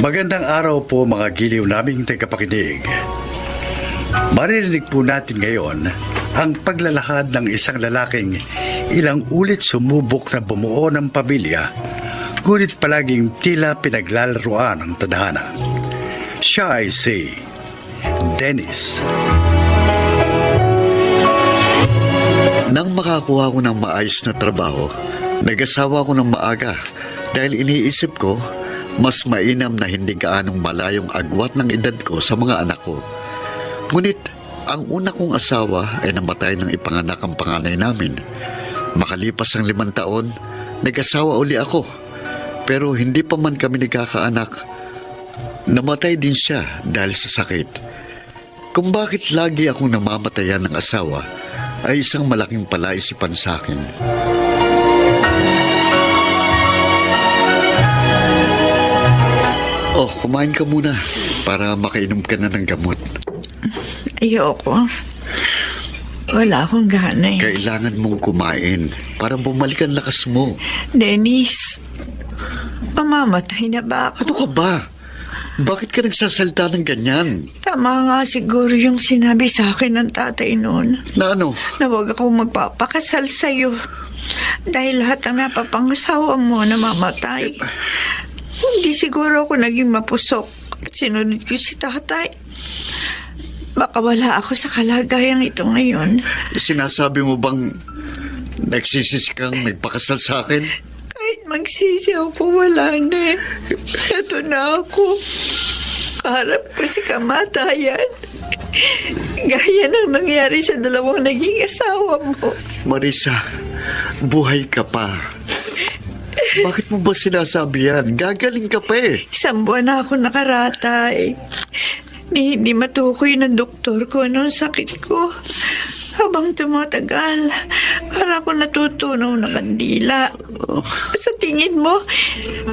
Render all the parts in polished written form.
Magandang araw po mga giliw naming tagapakinig. Maririnig po natin ngayon ang paglalakad ng isang lalaking ilang ulit sumubok na bumuo ng pamilya, ngunit palaging tila pinaglalaroan ang tadhana. Siya ay si Dennis. Nang makakuha ko ng maayos na trabaho, nag-asawa ko ng maaga dahil iniisip ko mas mainam na hindi gaanong malayong agwat ng edad ko sa mga anak ko. Ngunit ang una kong asawa ay namatay nang ipanganak ang panganay namin. Makalipas ang 5 taon, nag-asawa uli ako. Pero hindi pa man kami nagkakaanak, namatay din siya dahil sa sakit. Kung bakit lagi akong namamatayan ng asawa, ay isang malaking palaisipan sa akin. Oh, kumain ka muna para makainom ka na ng gamot. Ayoko. Wala akong gana eh. Kailangan mong kumain para bumalik ang lakas mo. Dennis, mamamatay na ba ako? Ano ka ba? Bakit ka nagsasalita ng ganyan? Tama nga siguro yung sinabi sa akin ng tatay noon. Na ano? Na huwag akong magpapakasal sa'yo. Dahil lahat ng napapangasawa mo namamatay. Hindi siguro ako naging mapusok at sinunod ko si tatay. Baka wala ako sa kalagayang ito ngayon. Sinasabi mo bang nagsisisi kang nagpakasal sa akin? Kahit magsisi ako, wala na. Ito na ako. Kaharap ko si kamatayan. Gaya ng nangyari sa 2 naging asawa mo. Marisa, buhay ka pa. Bakit mo ba sinasabi yan? Gagaling ka pa eh. 1 buwan na ako nakaratay. Hindi matukoy ng doktor ko anong sakit ko. Habang tumatagal, para ako natutunaw na kandila. Sa tingin mo,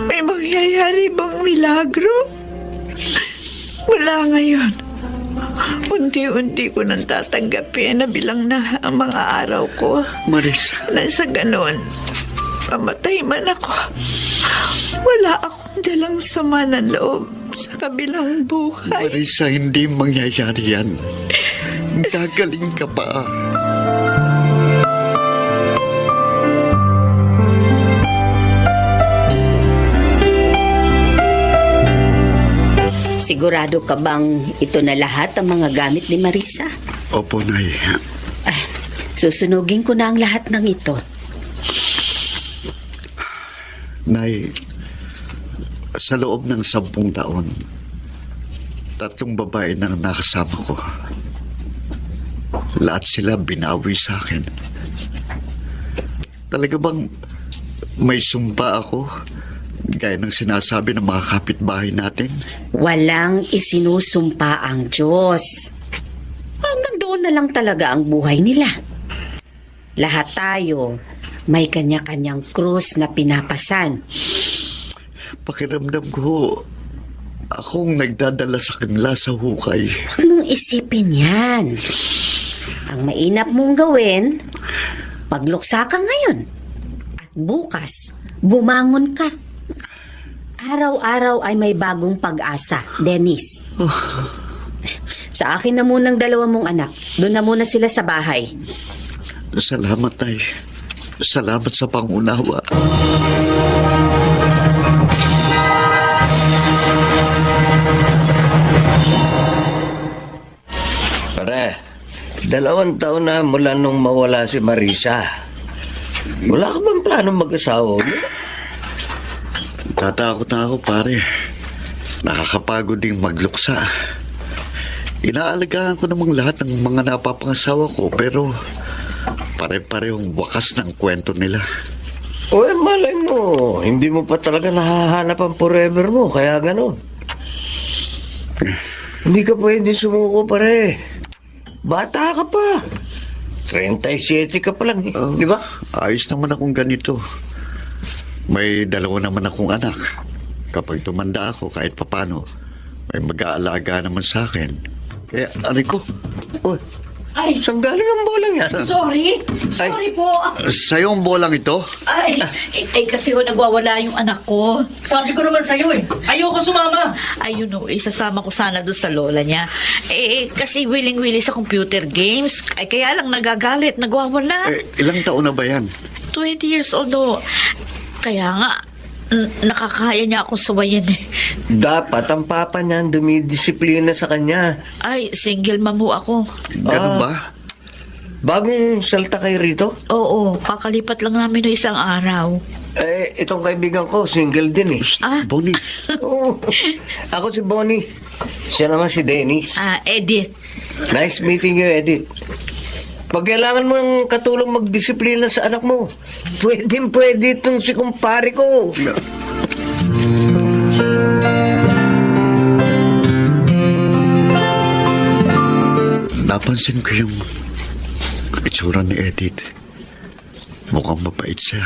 may mangyayari bang milagro? Wala ngayon. Unti-unti ko nang tatanggapin na bilang na ang mga araw ko. Marisa. Nasa ganon, mamatay man ako. Wala akong dalang sama ng loob sa kabilang buhay. Marisa, hindi mangyayari yan. Gagaling ka pa. Sigurado ka bang ito na lahat ang mga gamit ni Marisa? Opo, Nay. Susunugin ko na ang lahat ng ito. Nay, sa loob ng 10 taon, 3 babae na nakasama ko. Lahat sila binawi sa akin. Talaga bang may sumpa ako? Gaya ng sinasabi ng mga kapitbahay natin? Walang isinusumpa ang Diyos. Hanggang doon na lang talaga ang buhay nila. Lahat tayo may kanya-kanyang krus na pinapasan. Pakiramdam ko, akong nagdadala sa kanila sa hukay. Anong isipin yan? Ang mainap mong gawin, pagluksa ka ngayon. At bukas, bumangon ka. Araw-araw ay may bagong pag-asa, Dennis. Sa akin na munang 2 mong anak. Doon na muna sila sa bahay. Salamat, Nay. Salamat sa pangunawa. Pare, 2 taon na mula nung mawala si Marisa. Wala ka bang plano mag-asawa? Tatakot na ako, pare. Nakakapagod ding magluksa. Inaalagaan ko namang lahat ng mga napapangasawa ko, pero pare-parehong wakas ng kwento nila. O malay mo, hindi mo pa talaga nahahanap ang forever mo, kaya ganon. Hindi ka pwede sumuko, pare. Bata ka pa. 37 ka pa lang, di ba? Ayos naman akong ganito. May 2 naman akong anak. Kapag tumanda ako, kahit papano, may mag-aalaga naman sa akin. Kaya, aray ko. Uy, Ay, Saan galing ang bolang yan? sorry. Sorry po. Sa'yo ang bolang ito? Ay, kasi nagwawala yung anak ko. Sabi ko naman sa'yo eh. Ayoko sumama. Ay, isasama ko sana doon sa lola niya. Kasi willing-willing sa computer games. Ay, kaya lang nagagalit, nagwawala. Ilang taon na ba yan? 20 years old o. Kaya nga, nakakaya niya akong suwayin eh. Dapat ang papa niya ang dumidisiplina sa kanya. Ay, single mom ho ako. Ganun ba? Bagong salta kayo rito? Oo, kakalipat lang namin ng isang araw. Itong kaibigan ko, single din eh. Bonnie, Oo. Ako si Bonnie. Siya naman si Dennis. Edith. Nice meeting you, Edith. Pag kailangan mo ng katulong magdisiplina sa anak mo, pwede itong si kumpare ko. napansin ko yung itsura ni Edith. Mukhang mabait siya.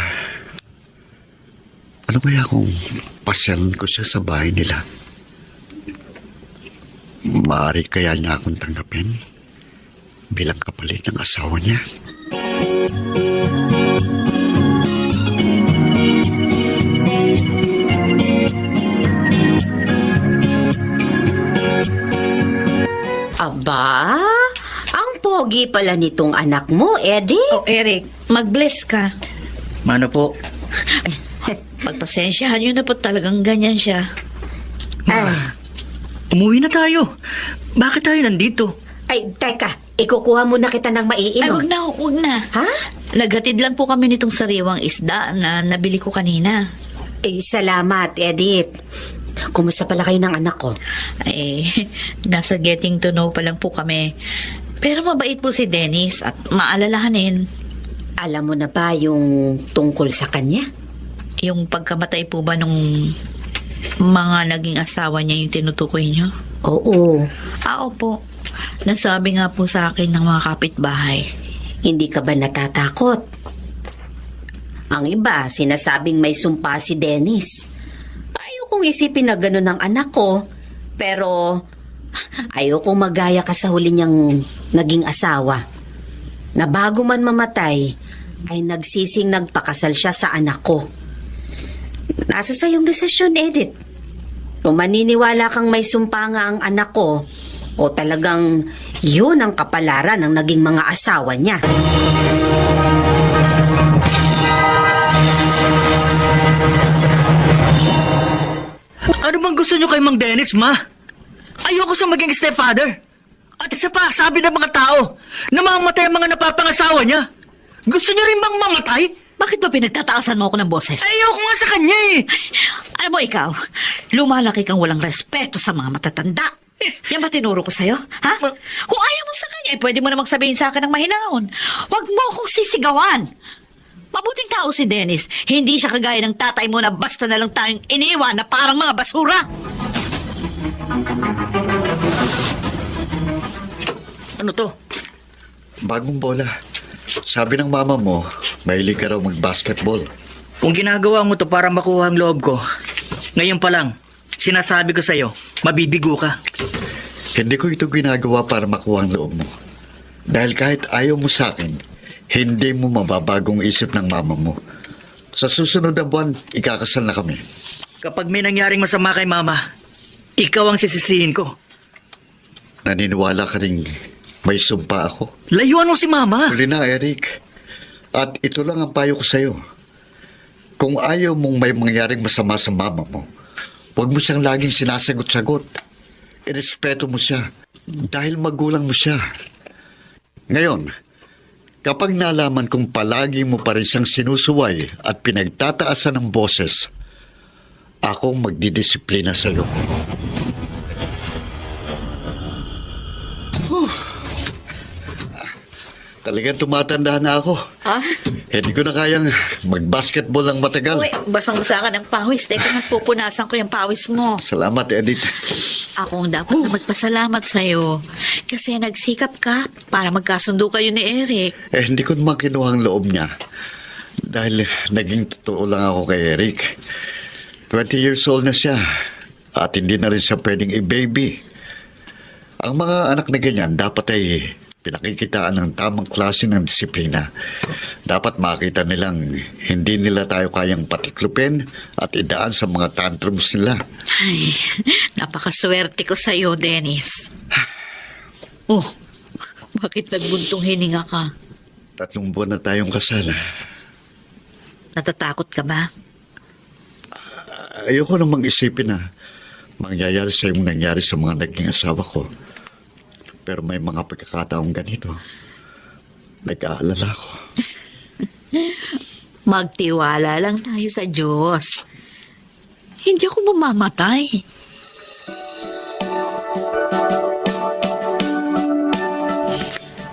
Ano kaya kung pasyalan ko siya sa bahay nila? Maaari kaya niya akong tanggapin bilang kapalit ng asawa niya? Aba, ang pogi pala nitong anak mo, Eddie. Oh, Eric, mag-bless ka. Mano po? Pagpasensyahan yun na po talagang ganyan siya. Umuwi na tayo. Bakit tayo nandito? Ay, teka, ikukuha muna kita ng Ay, maiinom. wag na. Ha? Naghatid lang po kami nitong sariwang isda na nabili ko kanina. Salamat, Edith. Kumusta pala kayo ng anak ko? Ay, nasa getting to know pa lang po kami. Pero mabait po si Dennis at maalalahanin. Alam mo na ba yung tungkol sa kanya? Yung pagkamatay po ba nung mga naging asawa niya yung tinutukoy niyo? Oo. Opo. Nasabi nga po sa akin ng mga kapitbahay. Hindi ka ba natatakot? Ang iba, sinasabing may sumpa si Dennis. Ayokong isipin na gano'n ang anak ko, pero ayokong magaya ka sa huli niyang naging asawa. Na bago man mamatay, ay nagsising nagpakasal siya sa anak ko. Nasa sa iyong desisyon, Edith. Kung maniniwala kang may sumpa nga ang anak ko, o talagang yun ang kapalaran ng naging mga asawa niya. Ano bang gusto nyo kay Mang Dennis, ma? Ayoko sa maging stepfather. At isa pa, sabi ng mga tao, namamatay ang mga napapangasawa niya. Gusto niyo rin bang mamatay? Bakit ba pinagtataasan mo ako ng boses? Ayoko nga sa kanya eh. Alam mo ikaw, lumalaki kang walang respeto sa mga matatanda. Yan ba tinuro ko sa'yo? Ha? Kung ayaw mo sa kanya, pwede mo namang sabihin sa akin ng mahinahon. Huwag mo akong sisigawan. Mabuting tao si Dennis. Hindi siya kagaya ng tatay mo na basta na lang tayong iniwan na parang mga basura. Ano to? Bagong bola. Sabi ng mama mo, mahilig ka raw mag-basketball. Kung ginagawa mo to para makuha ang loob ko, ngayon pa lang, sinasabi ko sa'yo, mabibigo ka. Hindi ko ito ginagawa para makuha ang loob mo. Dahil kahit ayaw mo sa akin, hindi mo mababagong isip ng mama mo. Sa susunod na buwan, ikakasal na kami. Kapag may nangyaring masama kay mama, ikaw ang sisisihin ko. Naniniwala ka rin may sumpa ako. Layuan mo si mama. Huli na, Eric. At ito lang ang payo ko sa'yo. Kung ayaw mong may mangyaring masama sa mama mo, huwag mo siyang laging sinasagot-sagot. Irespeto mo siya dahil magulang mo siya. Ngayon, kapag nalaman kong palagi mo pa rin siyang sinusuway at pinagtataasan ng boses, akong magdidisiplina sa'yo. Talagang tumatanda na ako. Hindi ko na kayang mag-basketball ng matagal. Uy, basang-basa ka ng pawis. Teka, nagpupunasan ko yung pawis mo. Salamat, Edith. Ako ang dapat na magpasalamat sa'yo. Kasi nagsikap ka para magkasundo kayo ni Eric. Hindi ko naman kinuha ang loob niya. Dahil naging totoo lang ako kay Eric. 20 years old na siya. At hindi na rin siya pwedeng i-baby. Ang mga anak na ganyan dapat ay Pinakikitaan ng tamang klase ng disiplina. Dapat makita nilang hindi nila tayo kayang patiklupin at idaan sa mga tantrums nila. Ay, napakaswerte ko sa'yo, Dennis. Oh, bakit nagbuntong hininga ka? 3 buwan na tayong kasal. Natatakot ka ba? Ayoko namang isipin na mangyayari sa yung nangyari sa mga naging asawa ko. Pero may mga pagkakataong ganito. Nag-aalala ko. Magtiwala lang tayo sa Diyos. Hindi ako mamamatay.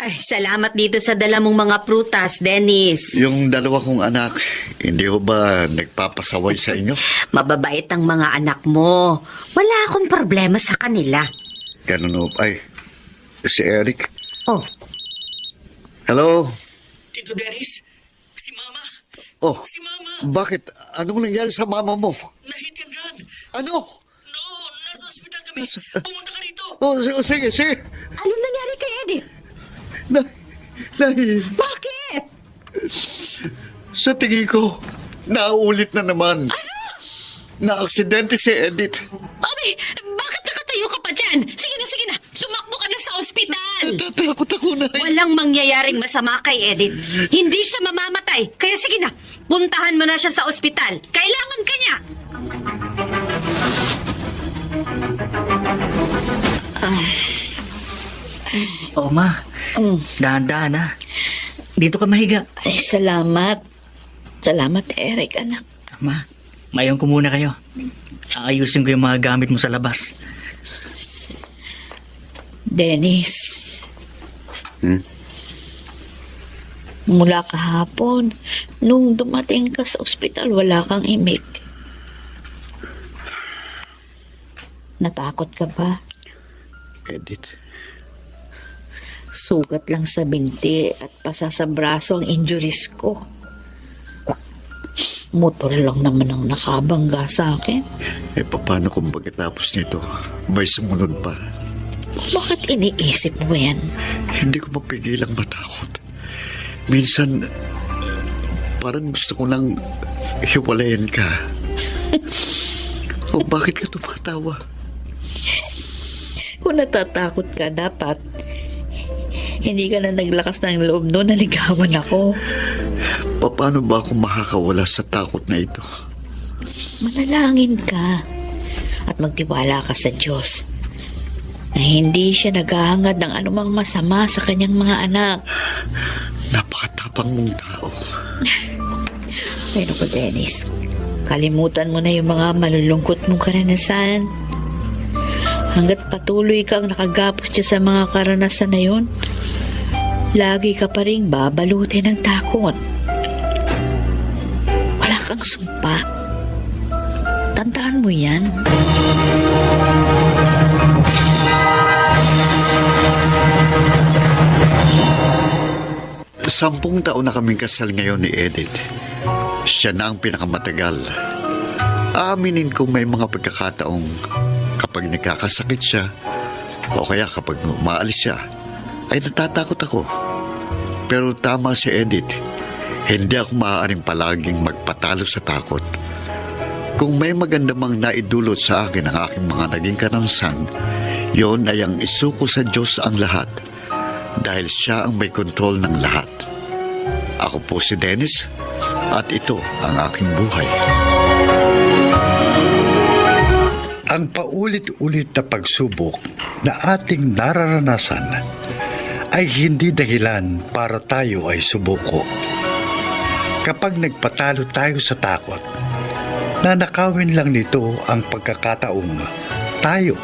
Ay, salamat dito sa dala mong mga prutas, Dennis. Yung 2 kong anak, hindi ho ba nagpapasaway sa inyo? Mababait ang mga anak mo. Wala akong problema sa kanila. Ganun ho. Ay, si Eric. Oh, Hello? Tito Dennis, si Mama. Oh, Si Mama, bakit? Anong nangyari sa mama mo? na-hit and run. Ano? No, nasa ospital kami. Pumunta ka rito. Oh, sige, sige. anong nangyari kay Edith? Bakit? Sa tingin ko, nauulit na naman. Na-aksidente si Edith. Abi, bakit nakatayo ka pa dyan? Sige na. Tumakbo ka na sa ospital. Natatakot ako na. Walang mangyayaring masama kay Edith. Hindi siya mamamatay. Kaya sige na, puntahan mo na siya sa ospital. Kailangan ka niya. Oh, Ma. Dahan-dahan, ha. Dito ka mahiga. Ay, salamat. Salamat, Eric, anak. Ma, mayon ko muna kayo. Aayusin ko yung mga gamit mo sa labas. Dennis. Mula kahapon, nung dumating ka sa ospital, wala kang imik. Natakot ka ba? Edith, Sugat lang sa binti at pasa sa braso ang injuries ko. Motor lang naman ang nakabangga sa akin. paano kung pagkatapos nito, may sumunod pa? Bakit iniisip mo yan? Hindi ko mapigilang matakot. Minsan, parang gusto ko nang hiwalayan ka. O bakit ka tumatawa? Kung natatakot ka, dapat hindi ka na naglakas ng loob noon, naligawan ako. Paano ba ako makakawala sa takot na ito? Manalangin ka at magtiwala ka sa Diyos na hindi siya naghahangad ng anumang masama sa kanyang mga anak. Napakatapang mong tao. Ay naku, Dennis, kalimutan mo na yung mga malulungkot mong karanasan. Hanggat patuloy kang nakagapos siya sa mga karanasan na yun, lagi ka pa rin babalutin ng takot. Wala kang sumpa. Tandaan mo yan. Sampung taon na kaming kasal ngayon ni Edith. Siya na ang pinakamatagal. Aaminin kong may mga pagkakataong kapag nagkakasakit siya o kaya kapag umaalis siya, ay natatakot ako. Pero tama si Edith, hindi ako maaaring palaging magpatalo sa takot. Kung may maganda mang naidulot sa akin ang aking mga naging karanasan, yon ay ang isuko sa Diyos ang lahat dahil siya ang may kontrol ng lahat. Ako po si Dennis at ito ang aking buhay. Ang paulit-ulit na pagsubok na ating nararanasan ay hindi dahilan para tayo ay subuko. Kapag nagpatalo tayo sa takot, nanakawin lang nito ang pagkakataong tayo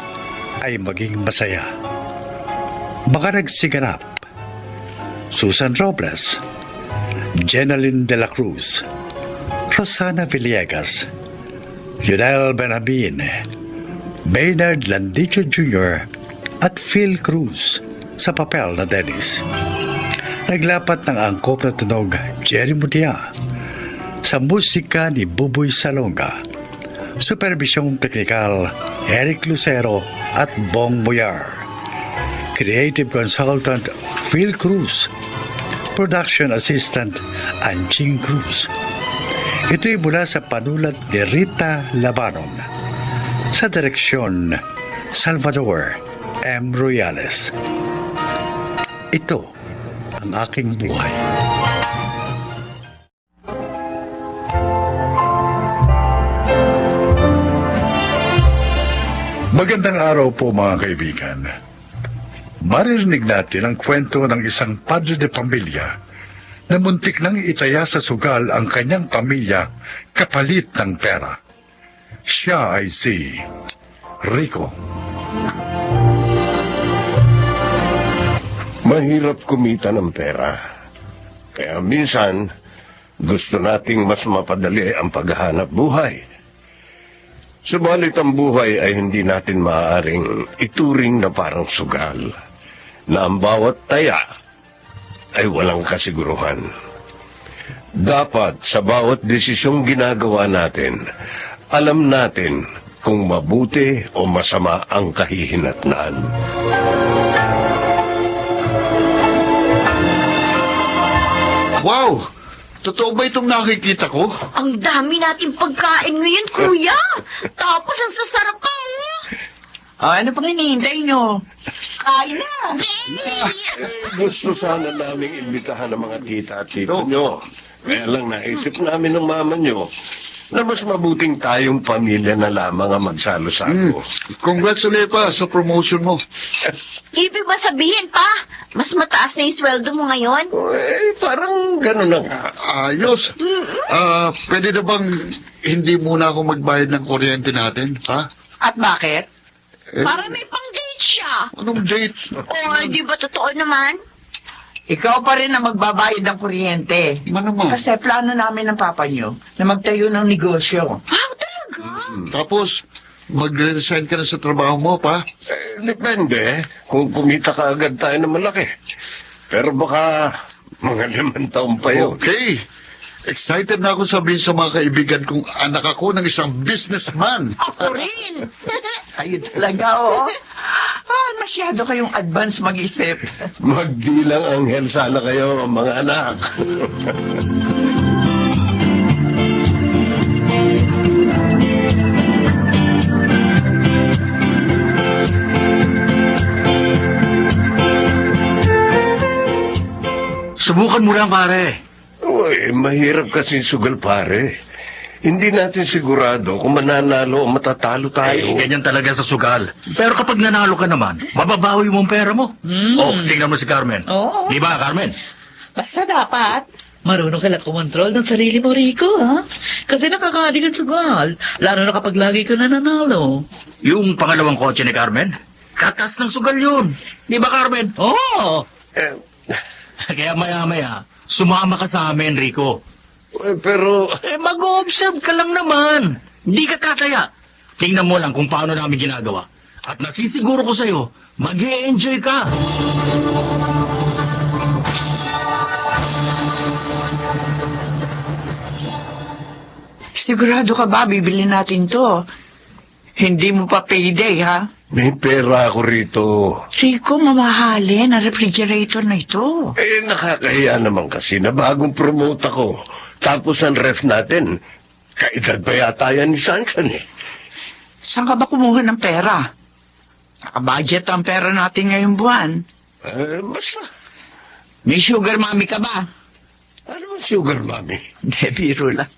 ay maging masaya. Mga nagsiganap: Susan Robles, Jenaline de la Cruz, Rosana Villegas, Yudel Benjamin, Maynard Landicho Jr. at Phil Cruz sa papel na Dennis. Naglapat ng angkop na tunog Jerry Mutia sa musika ni Buboy Salonga. Supervisyong teknikal Eric Lucero at Bong Muyar. Creative Consultant Phil Cruz. Production Assistant Anching Cruz. Ito'y mula sa panulat ni Rita Labanon. Sa direksyon, Salvador M. Royales. Ito ang aking buhay. Magandang araw po mga kaibigan. Maririnig natin ang kwento ng isang padre de pamilya na muntik nang itaya sa sugal ang kanyang pamilya kapalit ng pera. Siya ay si Rico. Mahirap kumita ng pera. Kaya minsan, gusto nating mas mapadali ang paghahanap buhay. Subalit ang buhay ay hindi natin maaaring ituring na parang sugal, na ang bawat taya ay walang kasiguruhan. Dapat sa bawat desisyong ginagawa natin, alam natin kung mabuti o masama ang kahihinatnan. Wow! Totoo ba itong nakikita ko? Ang dami nating pagkain ngayon, kuya. Tapos ang sasarap pa, Ano pang hinihintay nyo? Kain na. Gusto sana naming imbitahan ng mga tita at tito nyo. Kaya lang naisip namin ng mama nyo na mas mabuting tayong pamilya na lamang ang magsalo-salo. Congrats ulit pa sa promotion mo. Ibig ba sabihin, pa? Mas mataas na yung sweldo mo ngayon? Parang gano'n na nga. Ayos. Pwede na bang hindi muna ako magbayad ng kuryente natin, ha? At bakit? Para may pang-date siya. Anong date? Di ba totoo naman? Ikaw pa rin ang magbabayad ng kuryente. Naman. Kasi plano namin ng papa nyo na magtayo ng negosyo. Wow, talaga? Tapos, magre-resign ka na sa trabaho mo, pa? Depende kung kumita ka agad tayo ng malaki. Pero baka mga 5 taon pa yun. Okay. Excited na ako sabihin sa mga kaibigan kong anak ako ng isang businessman. Ako rin. Ayun talaga, oo. Masyado kayong advance mag-isip. Magdilang anghel sana kayo, mga anak. Subukan mo lang, pare. Uy, mahirap kasi sugal, pare. Hindi natin sigurado kung mananalo o matatalo tayo. Ganyan talaga sa sugal. Pero kapag nanalo ka naman, mababawi mo ang pera mo. Oh, tingnan mo si Carmen. Oo. Di ba, Carmen? Basta dapat, marunong ka lang kumontrol ng sarili mo, Rico, ha? Kasi nakakadig ang sugal, lalo na kapag lagi ka nananalo. Yung pangalawang kotse ni Carmen, katas ng sugal yun. Di ba, Carmen? Oo. Eh, Kaya maya-maya, sumama ka sa amin, Rico. pero Mag-observe ka lang naman. Hindi ka kakaya. Tingnan mo lang kung paano namin ginagawa. At nasisiguro ko sa'yo, mag-e-enjoy ka. Sigurado ka ba bibili natin to? Hindi mo pa payday, ha? may pera ako rito. Rico, mamahalin ang refrigerator na ito. Nakakahiya naman kasi na bagong promote ako. Tapos ang ref natin, kaedad pa yata yan ni Sansan eh. Saan ka ba kumuha ng pera? Naka-budget ang pera natin ngayong buwan. Basta, May sugar mommy ka ba? ano ang sugar mommy? Hindi, biro lang.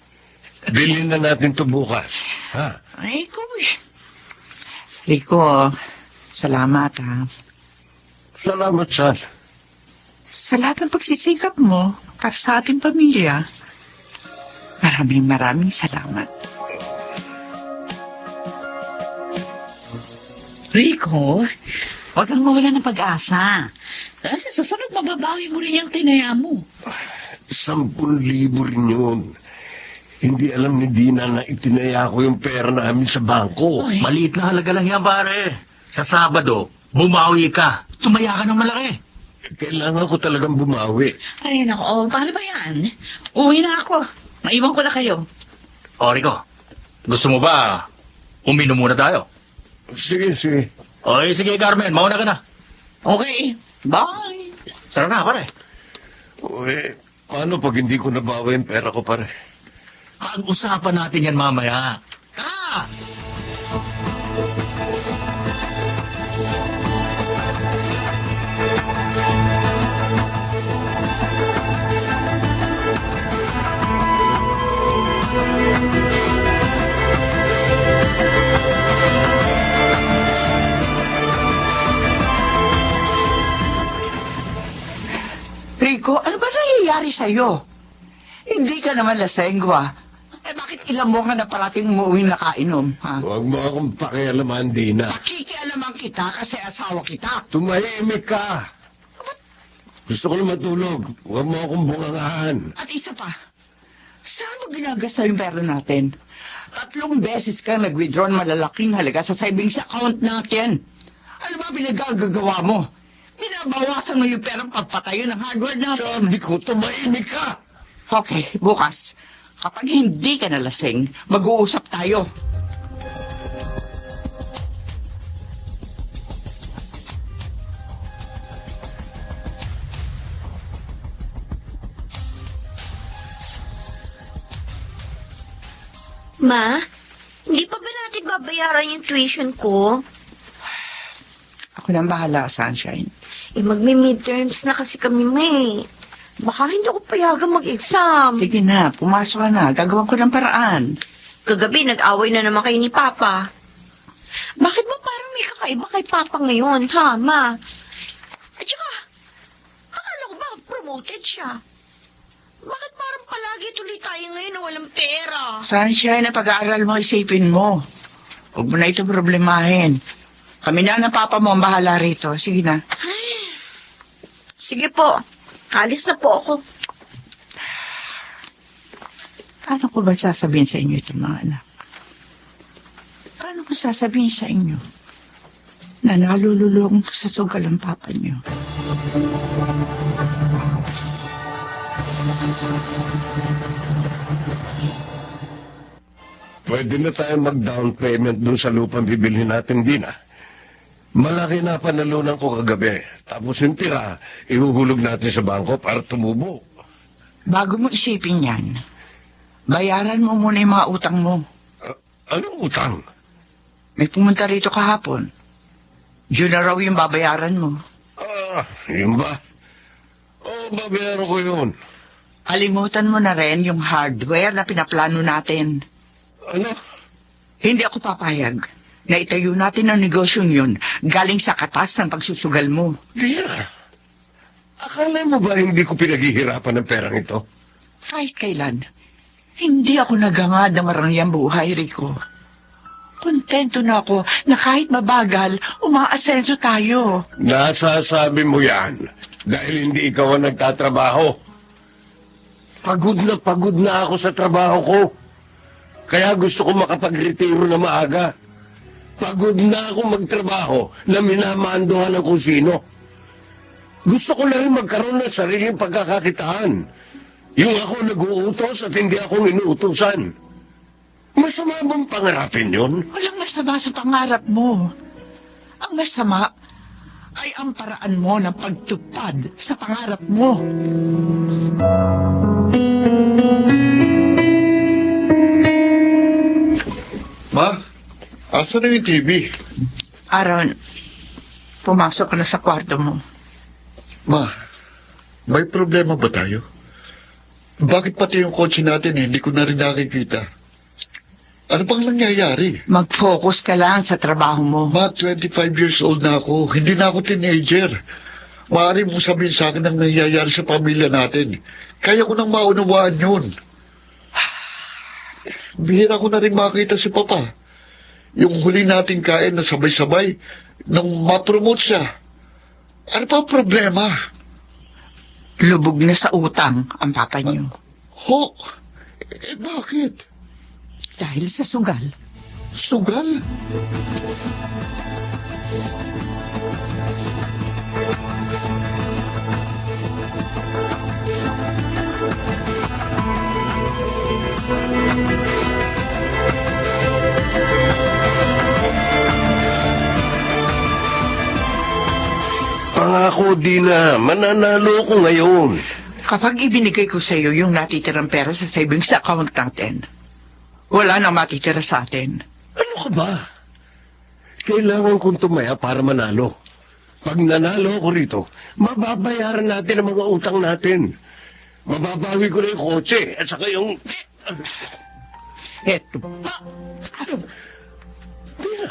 Bilhin na natin to bukas. Ha? Ay, Rico, salamat, ha? Salamat, San. Sa lahat ng pagsisikap mo para sa ating pamilya. Maraming salamat. Rico, huwag kang mawala ng pag-asa. Kasi sa susunod, mababawi mo rin yung tinaya mo. 10,000 rin yun. Hindi alam ni Dina na itinaya ko yung pera namin sa bangko. Ay. Maliit na halaga lang yan, pare. Sa Sabado, bumawi ka. Tumaya ka ng malaki. Kailangan ko talagang bumawi. Ay, nako, paano ba yan? Uwi na ako. Maiwan ko na kayo. O, Rico, gusto mo ba uminom muna tayo? Sige. O, sige, Carmen, mauna ka na. Okay, bye. Tara na, pare. Paano pag hindi ko nabawi yung pera ko, pare? Pag-usapan natin yan mamaya. Tara! Rico, ano ba nangyayari sa'yo? Hindi ka naman lasengwa. Bakit ilang mo ka na parating umuwi nakainom, ha? Huwag mo akong pakialaman, Dina. Pakikialaman kita kasi asawa kita. Tumahimik ka! Gusto ko na matulog. Huwag mo akong bungangahan. At isa pa, saan mo ginagasta yung pera natin? 3 beses ka nag-withdraw ng malalaking halaga sa savings account natin. Ano ba pinagagagawa mo? Binabawasan mo yung perang pagpatayo ng hardware natin. Sabi ko, tumahimik ka! Okay, bukas. Kapag hindi ka nalasing, mag-uusap tayo. Ma, hindi pa ba natin babayaran yung tuition ko? Ako nang bahala, Sunshine. Magmi-midterms na kasi kami, May. Baka hindi ako payagang mag-exam. Sige na, pumasok ka na. Gagawin ko ng paraan. Kagabi, nag-away na naman kayo ni Papa. Bakit ba parang may kakaiba kay Papa ngayon, ha, Ma? At saka, akala ko ba promoted siya? Bakit parang palagi tuloy tayo ngayon na walang pera? Sunshine, na pag-aaral mo, isipin mo. Huwag mo na ito problemahin. Kami na ng Papa mo ang bahala rito. Sige na. Sige po, alis na po ako. Paano ko ba sasabihin sa inyo itong mga anak? Paano ko sasabihin sa inyo na nalululong ko sa sugal ang papa niyo? Pwede na tayo mag-down payment dun sa lupang bibilhin natin, Dina. Malaki na panalunan ko kagabi. Tapos yung tira, ihuhulog natin sa bangko para tumubo. Bago mo isipin yan, bayaran mo muna yung mga utang mo. Anong utang? May pumunta rito kahapon. Yun na raw yung babayaran mo. Yun ba? Babayaran ko yun. Alimutan mo na rin yung hardware na pinaplano natin. Ano? Hindi ako papayag na itayo natin ang negosyong yun galing sa katas ng pagsusugal mo. Dina, akala mo ba hindi ko pinaghihirapan ng perang ito? Kahit kailan, hindi ako nagangad ng marangyang buhay, Rico. Kontento na ako na kahit mabagal, umaasenso tayo. Nasasabi mo yan dahil hindi ikaw ang nagtatrabaho. Pagod na ako sa trabaho ko. Kaya gusto ko makapag-retiro na maaga. Pagod na ako magtrabaho na minamandohan ng kung sino. Gusto ko na rin magkaroon ng sariling pagkakakitaan. Yung ako nag-uutos at hindi akong inuutosan. Masama bang pangarapin yun? Walang masama sa pangarap mo. Ang masama ay ang paraan mo ng pagtupad sa pangarap mo. Ma, asa na yung TV? Aaron, pumasok ka na sa kwarto mo. Ma, may problema ba tayo? Bakit pati yung kotse natin hindi ko na rin nakikita? Ano bang nangyayari? Mag-focus ka lang sa trabaho mo. Ma, 25 years old na ako. Hindi na ako teenager. Maaari mong sabihin sa akin ang nangyayari sa pamilya natin. Kaya ko nang maunawaan yun. Bihira ko na rin makita si Papa. Yung huli nating kain na sabay-sabay nung ma-promote siya. Ano pa ang problema? Lubog na sa utang ang papa niyo. Ho? Bakit? Dahil sa sugal. Sugal? ako, Dina. Mananalo ko ngayon. Kapag ibinigay ko sa iyo yung natitirang pera sa savings account natin, wala nang matitira sa atin. Ano ka ba? Kailangan kong tumaya para manalo. Pag nanalo ako rito, mababayaran natin ang mga utang natin. Mababawi ko na yung kotse at saka yung... Eto pa, Dina,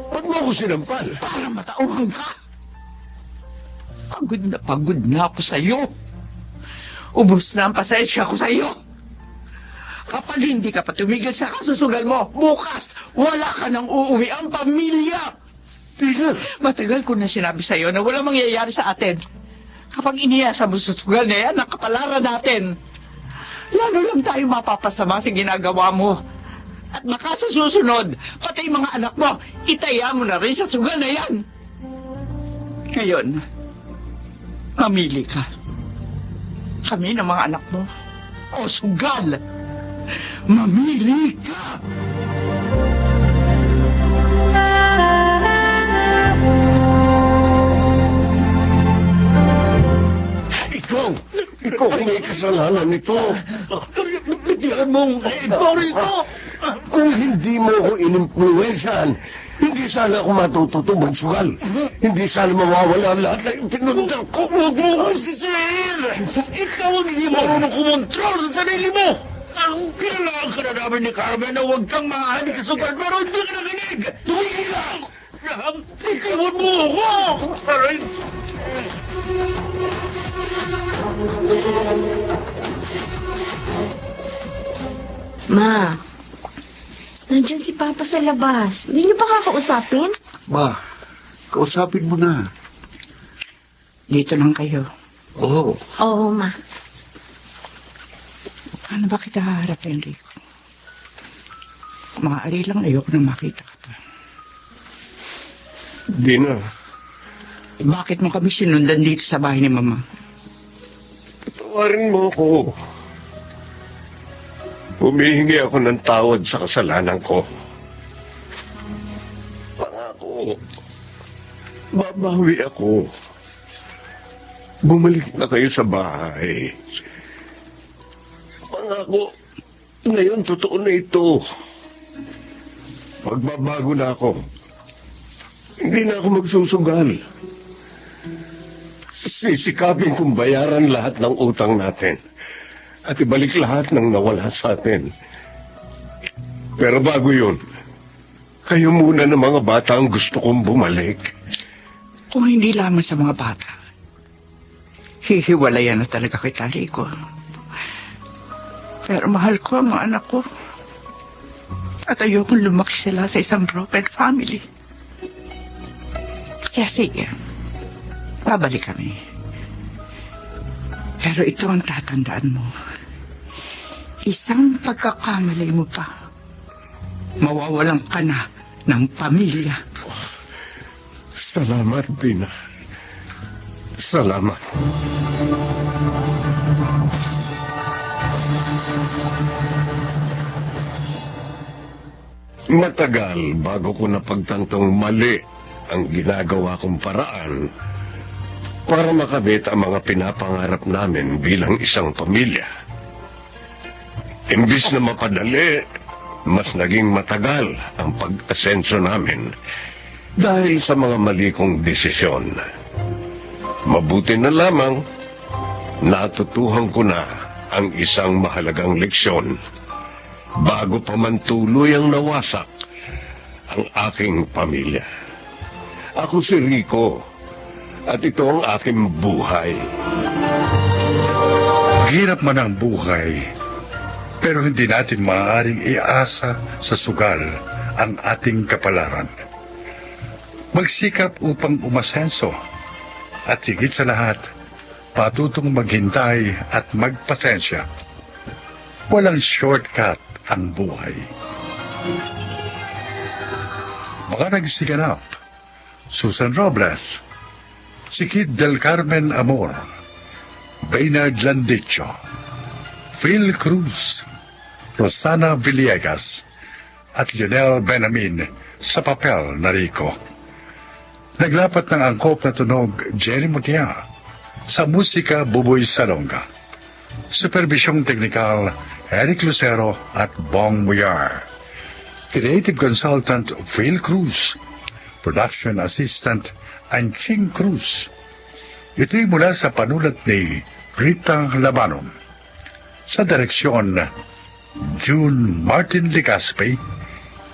ba't mo ako sinampal? para matauhan ka. Pagod na ako sa iyo. Ubus na ang pasensya ko sa iyo. Kapag hindi ka pa tumigil sa kasusugal mo, bukas, wala ka nang uuwi ang pamilya. Dina, Matagal ko na sinabi sa iyo na walang mangyayari sa atin. Kapag iniyasa mo sa sugal na yan, ang kapalaran natin. Lalo lang tayo mapapasama sa ginagawa mo. At baka sa susunod, pati yung mga anak mo, itaya mo na rin sa sugal na yan. Ngayon, mamili ka. Kami ng mga anak mo, o sugal. Mamili ka! Ikaw ang may kasalanan nito. Bitiran mong ito rito! Kung hindi mo ako inimpluwensyahan, hindi sana ako matututo magsugal. Hindi sana mawawala lahat ng pinundan ko. Huwag mo sisir! Ikaw ang hindi marunong kumontrol sa sarili mo! Ang kailangan ka na namin ni Carmen na huwag kang maahanig sa sugal pero hindi ka nakinig! Tumigil lang! Ikiwan mo ako! Aray! Ma, nandiyan si Papa sa labas. Hindi niyo ba kakausapin? Ma, kausapin mo na. Dito lang kayo. Oo. Oo, Ma. Paano ba kita haharapin, Rico? Maaari lang ayoko nang makita ka pa. Dina, Bakit mo kami sinundan dito sa bahay ni Mama? patawarin mo ako. Humihingi ako ng tawad sa kasalanan ko. Pangako, babawi ako. Bumalik na kayo sa bahay. Pangako, ngayon totoo na ito. Magbabago na ako. Hindi na ako magsusugal. Sisikapin kong bayaran lahat ng utang natin at ibalik lahat ng nawala sa atin. Pero bago yun, kayo muna ng mga bata ang gusto kong bumalik. Kung hindi lamang sa mga bata, hihiwalayan na talaga kita, Rico. Pero mahal ko ang mga anak ko. At ayokong lumaki sila sa isang broken family. Kaya sige, babalik kami. Pero ito ang tatandaan mo. Isang pagkakamali mo pa, mawawalan ka na ng pamilya. Salamat, Dina. Salamat. Matagal bago ko napagtantong mali ang ginagawa kong paraan para makamit ang mga pinapangarap namin bilang isang pamilya. Imbis na mapadali, mas naging matagal ang pag-asenso namin dahil sa mga mali kong desisyon. Mabuti na lamang, natutuhan ko na ang isang mahalagang leksyon bago pa man tuluyang nawasak ang aking pamilya. Ako si Rico, at ito ang aking buhay. Hirap man ang buhay, pero hindi natin maaaring iasa sa sugal ang ating kapalaran. Magsikap upang umasenso, at higit sa lahat, patutong maghintay at magpasensya. Walang shortcut ang buhay. Mga nagsiganap: Susan Robles, si Kid Del Carmen Amor, Baynard Landicho, Phil Cruz, Rosana Villegas, at Lionel Benamin sa papel na Rico. Naglapat ng angkop na tunog Jerry Mutia. Sa musika Buboy Salonga. Supervisyong teknikal Eric Lucero at Bong Muyar. Creative Consultant Phil Cruz. Production Assistant Anching Cruz. Ito'y mula sa panulat ni Rita Labanon. Sa direksyon June Martin Ligaspe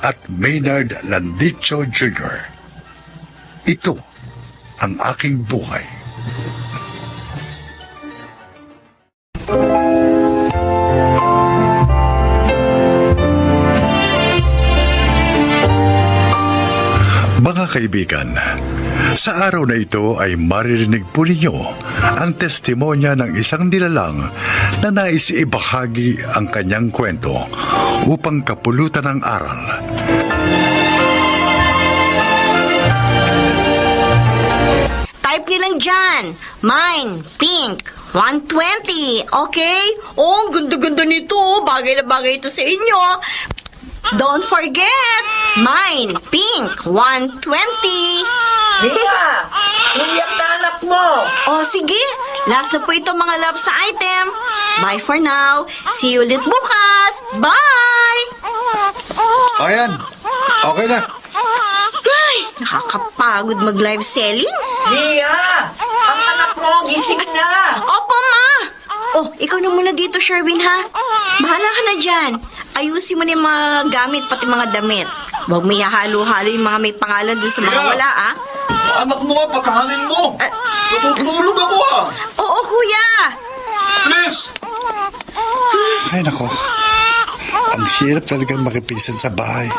at Maynard Landicho Jr. Ito ang aking buhay. Mga kaibigan, sa araw na ito ay maririnig po ninyo ang testimonya ng isang nilalang na nais ibahagi ang kanyang kwento upang kapulutan ng aral. Type nyo lang dyan. Mine, pink, 120, okay? Oh, ang ganda-ganda nito. Bagay na bagay ito sa inyo. Don't forget, mine, pink, 120. Mia! Uyak na anak mo! Oh, sige. Last na po ito mga loves na item. Bye for now. See you ulit bukas. Bye! Ayan, okay na. Ay, nakakapagod mag-live selling. Mia! Ang anak mo, gising na! Opo, ma! Oh, ikaw na muna dito, Sherwin, ha? Bahala ka na dyan. Ayusin mo na yung mga gamit, pati mga damit. Huwag mo ihahalo-halo yung mga may pangalan dun sa mga wala, ha? Anak mo nga, patahanin mo! Natutulog ako ah! Oo, kuya! Please! Ay nako, ang hirap talagang makipisan sa bahay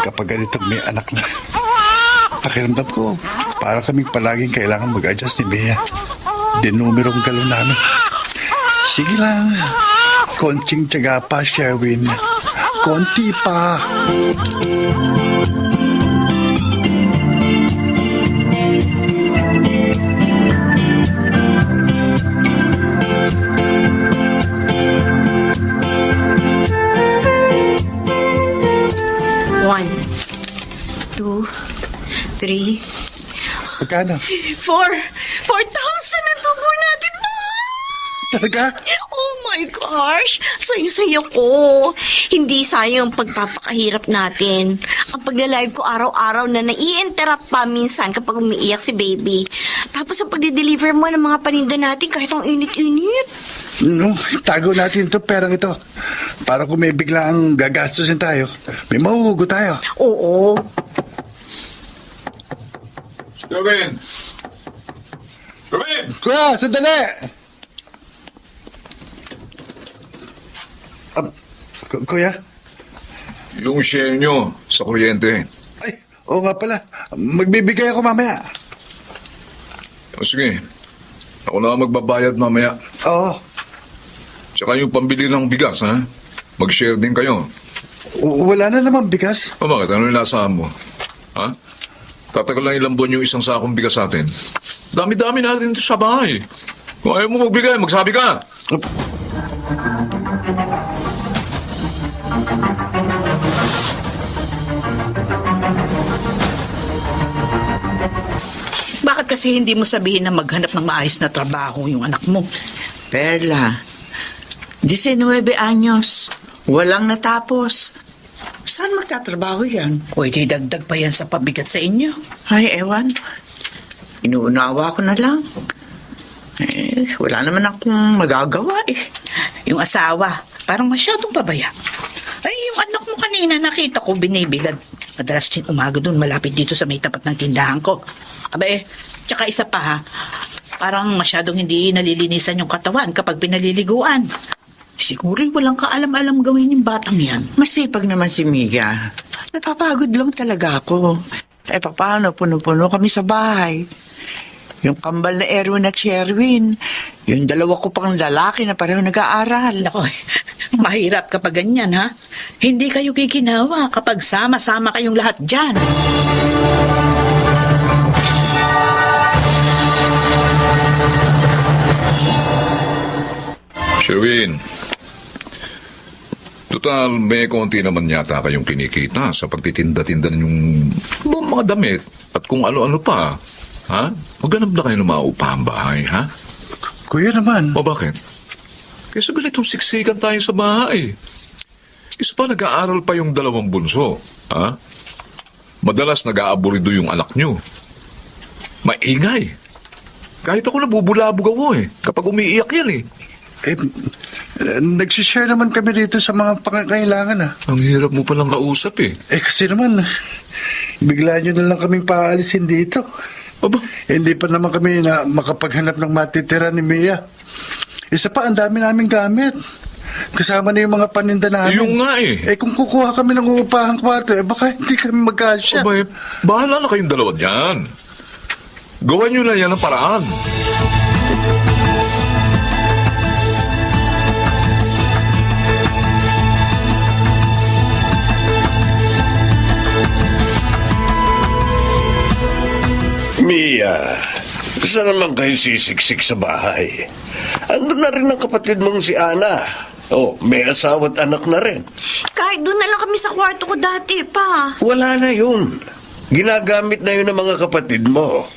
kapag ganitong may anak na. Pakiramdam ko, para kaming palaging kailangan mag-adjust ni Bea. Dinumerong galaw namin. Sige lang, konting tiyaga pa, Sherwin. Konti pa. One, two, three, Magkano? 4,000 ang tubo natin, ma! Talaga? Oh my gosh! Saya-saya ko. Hindi sayang ang pagpapakahirap natin. Ang pagla-live ko araw-araw na nai-interrupt pa minsan kapag umiiyak si baby. Tapos ang pagde-deliver mo ng mga paninda natin kahit ang init-init. No, tago natin ito, perang ito. Para kung may biglang gagastusin tayo, may mahuhugo tayo. Oo. Gawin! Gawin! Kuya, sandali! Kuya? Yung share nyo sa kuryente. Ay, oo nga pala. Magbibigay ako mamaya. O sige, ako na ang magbabayad mamaya. Oo. Tsaka yung pambili ng bigas, ha? Mag-share din kayo. Wala na naman bigas. O bakit? Ano yung lasahan mo? Ha? Tatagal lang ilang buwan yung isang sakong bigas sa atin. Dami-dami natin ito sa bahay. Kung ayaw mo magbigay, magsabi ka. Bakit kasi hindi mo sabihin na maghanap ng maayos na trabaho yung anak mo? Perla, 19 anyos, walang natapos. Saan magtatrabaho yan? Pwede dagdag pa yan sa pabigat sa inyo. Ay, ewan. Inuunawa ko na lang. Wala naman akong magagawa eh. Yung asawa, parang masyadong pabaya. Ay, yung anak mo kanina nakita ko binibilad. Madalas din umaga doon malapit dito sa may tapat ng tindahan ko. Abe, tsaka isa pa ha, parang masyadong hindi nalilinisan yung katawan kapag pinaliliguan. Siguro walang kaalam-alam gawin yung batang yan. Masipag naman si Mia. Napapagod lang talaga ako. Eh, paano? Puno-puno kami sa bahay. Yung kambal na Erwin at Sherwin. Yung dalawa ko pang lalaki na pareho nag-aaral. Nako, mahirap kapag ganyan ha. Hindi kayo kikinawa kapag sama-sama kayong lahat dyan. Sherwin, Total, may konti naman yata kayong kinikita sa pagtitinda-tinda ninyong mga damit at kung ano-ano pa. Ha? Maghanap na kayo ng mga upahang bahay, ha? Kuya naman. O bakit? Kaysa ganitong siksikan tayo sa bahay. Isa pa, nag-aaral pa yung dalawang bunso. Ha? Madalas nag-aaburido yung anak nyo. Maingay. Kahit ako nabubulabog ako kapag umiiyak yan Nagsishare naman kami dito sa mga pangangailangan Ang hirap mo palang kausap Kasi naman, bigla nyo na lang kaming paalisin dito. Aba? Hindi pa naman kami na makapaghanap ng matitira ni Mia. Isa pa, ang dami naming gamit. Kasama na yung mga paninda namin. Yung nga kung kukuha kami ng upahang kwarto, baka hindi kami magkasya. Abay, bahala na kayong dalawa dyan. Gawan nyo na yan ang paraan. Mia, saan naman kayo sisiksik sa bahay? Ando na rin ang kapatid mong si Ana. May asawa at anak na rin. Kahit doon na lang kami sa kwarto ko dati, pa. Wala na yun. Ginagamit na yun ng mga kapatid mo.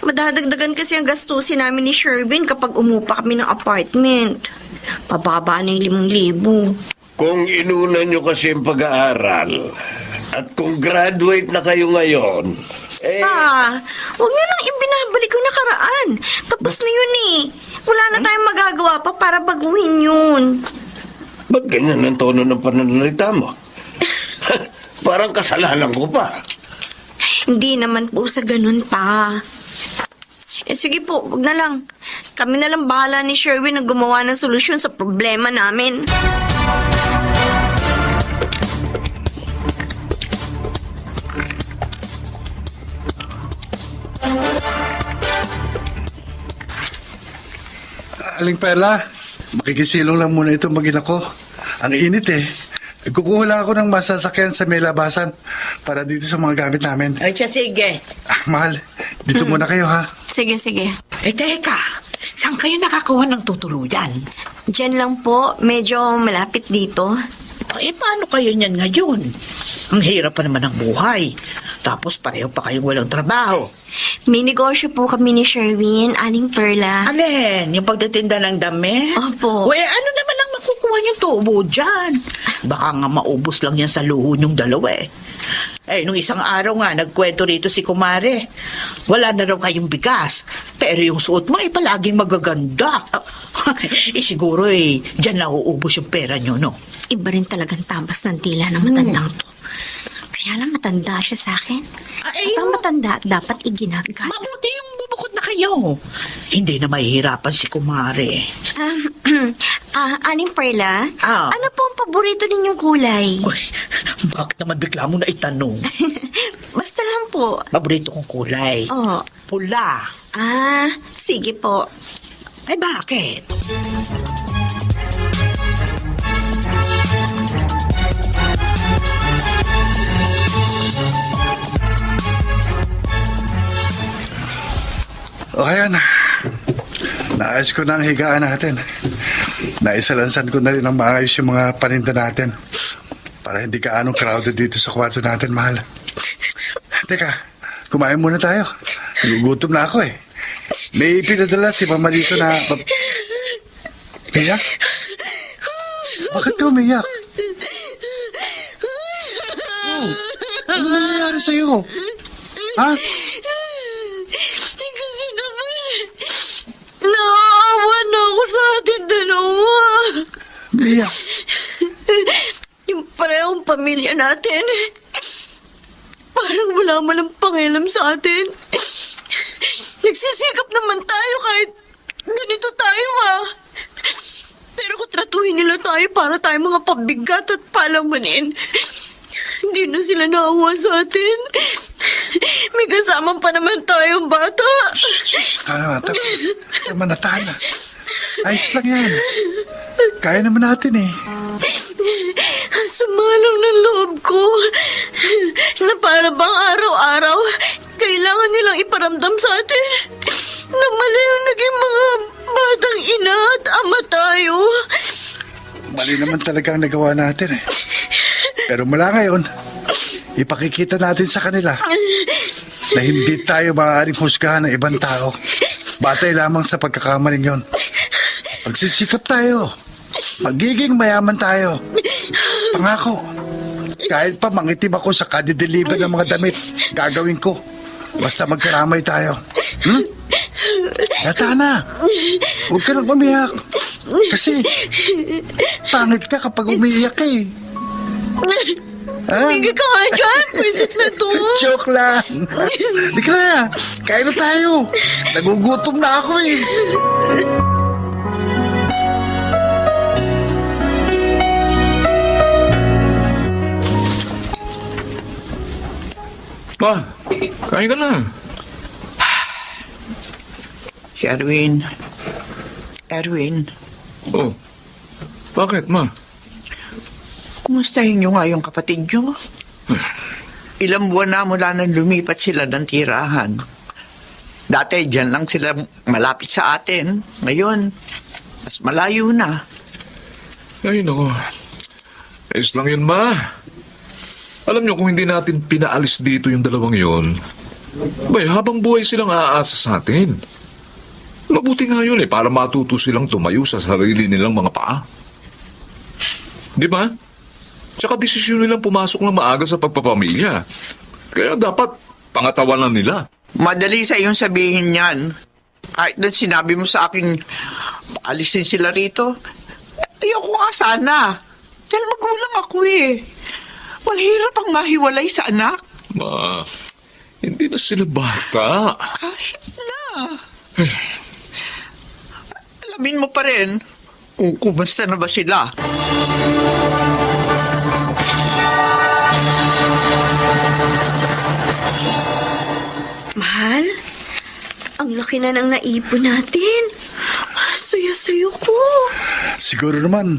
Madadagdagan kasi ang gastusin namin ni Sherwin kapag umupa kami ng apartment. Pababa na yung 5,000. Kung inuna nyo kasi ang pag-aaral at kung graduate na kayo ngayon, Pa, huwag niyo lang ibinabalik yung nakaraan. Tapos na yun Wala na tayong magagawa pa para baguhin yun. ba't ganyan ang tono ng pananalita mo? Parang kasalanan ko pa. Hindi naman po sa ganun, pa. Sige po, wag na lang. Kami na lang bahala ni Sherwin na gumawa ng solusyon sa problema namin. Aling Perla, makikisilong lang muna ito mag-ina ko. Ang init Kukuha lang ako ng masasakyan sa may labasan para dito sa mga gamit namin. Ay, siya, sige. Mahal, dito muna kayo ha. Sige. Teka. Saan kayo nakakuha ng tutuluyan? Diyan lang po, medyo malapit dito. Paano kayo niyan ngayon? Ang hirap pa naman ng buhay. Tapos pareho pa kayong walang trabaho. May negosyo po kami ni Sherwin, Aling Perla. Alin? Yung pagtitinda ng dami? Opo. Ano naman ang makukuha niyong tubo dyan? Baka nga maubos lang yan sa luho niyong dalawa nung isang araw nga, nagkwento rito si Kumare. Wala na raw kayong bigas. Pero yung suot mo palaging magaganda. Siguro dyan na uubos yung pera niyo, no? Iba rin talagang tabas ng tila ng matandang to. Kaya lang matanda siya sa akin. At ang matanda dapat iginagat. Mabuti yung bubukod na kayo. Hindi na mahihirapan si Kumare. Aling Perla, Ah. ano po ang paborito ninyong kulay? Uy, bakit naman bigla mo na itanong? Basta lang po. Paborito kong kulay. Oh. Pula. Sige po. Ay, bakit? Ayan. Naayos ko na ang higaan natin. Naisalansan ko na rin ang maayos yung mga paninda natin. Para hindi ka anong crowded dito sa kwarto natin, mahal. Teka, kumain muna tayo. Nagugutom na ako May pinadala si Mama dito na... Mia? Bakit ka umiyak? Ano nangyayari sa'yo? Ha? Kasi naman, naawa na ako sa atin dalawa. Mia? Yung parehong pamilya natin, parang wala man ang pangialam sa atin. Nagsisikap naman tayo kahit ganito tayo Pero kung tratuhin nila tayo para tayo mga pabigat at palamanin, hindi na sila naawa sa atin. May kasama pa naman tayong bata. Tama na. Ayos lang yan. Kaya naman natin Sama lang ng loob ko na para bang araw-araw kailangan nilang iparamdam sa atin na mali ang naging mga batang ina at ama tayo. Mali naman talaga ang nagawa natin eh. Pero mula ngayon, ipakikita natin sa kanila na hindi tayo maaaring husgahan ng ibang tao. Batay lamang sa pagkakamaling yon. Pagsisikap tayo. Magiging mayaman tayo. Pangako. Kahit pa mangitim ako sa kadideliver ng mga damit, gagawin ko. Basta magkaramay tayo. Yata na. Huwag ka nang umiyak. Kasi, pangit ka kapag umiiyak eh. Tumigil ka nga dyan. Pwisit na to. Joke lang. Di ka na. Kain na tayo. Nagugutom na ako eh. Ma, kain ka na. Erwin, Oh, bakit, ma? kumustahin niyo nga yung kapatid niyo? Ilang buwan na mula nang lumipat sila ng tirahan. Dati dyan lang sila malapit sa atin. Ngayon, mas malayo na. Ay, nako. Ayos lang yun, ma. Alam niyo, kung hindi natin pinaalis dito yung dalawang yon, bay, habang buhay silang aasa sa atin. Mabuti nga yun para matuto silang tumayo sa sarili nilang mga paa. Di ba? Tsaka desisyon nilang pumasok ng maaga sa pagpapamilya. Kaya dapat pangatawanan nila. Madali sa iyong sabihin yan. Kahit na sinabi mo sa akin, alisin sila rito. Ayoko nga sana. Dahil magulang ako eh. Mahirap ang mahiwalay sa anak. Ma, hindi na sila bata. Kahit na. Alamin mo pa rin kung kumusta na ba sila. Mahal, ang laki na ng naipon natin. Suyo-suyo ko. Siguro naman,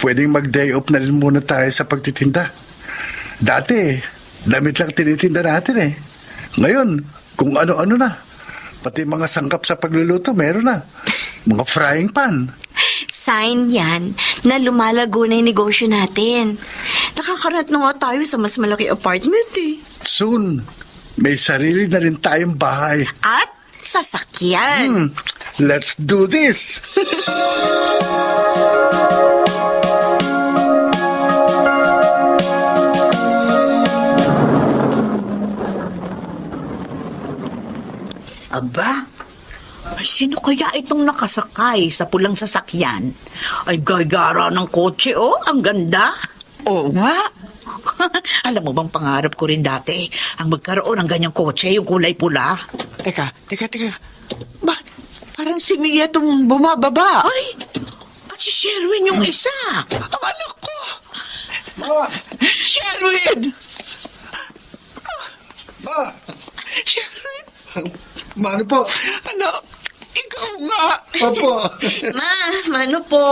pwedeng mag-day off na rin muna tayo sa pagtitinda. Dati, damit lang tinitinda natin eh. Ngayon, kung ano-ano na. Pati mga sangkap sa pagluluto, meron na. Mga frying pan. Sign yan na lumalago na yung negosyo natin. Nakakarat na nga tayo sa mas malaki apartment eh. Soon, may sarili na rin tayong bahay. At sasakyan. Let's do this! Aba, ay sino kaya itong nakasakay sa pulang sasakyan? Ay gagara ng kotse, oh, ang ganda. Oo nga. Alam mo bang pangarap ko rin dati ang magkaroon ng ganyang kotse, yung kulay pula? Teka. Parang si Mia itong bumababa. Ay, at si Sherwin yung isa. Ang anak ko! Ma! Sherwin! Ma! Sherwin! Mano po? Anak, ikaw nga. Opo. Ma, mano po?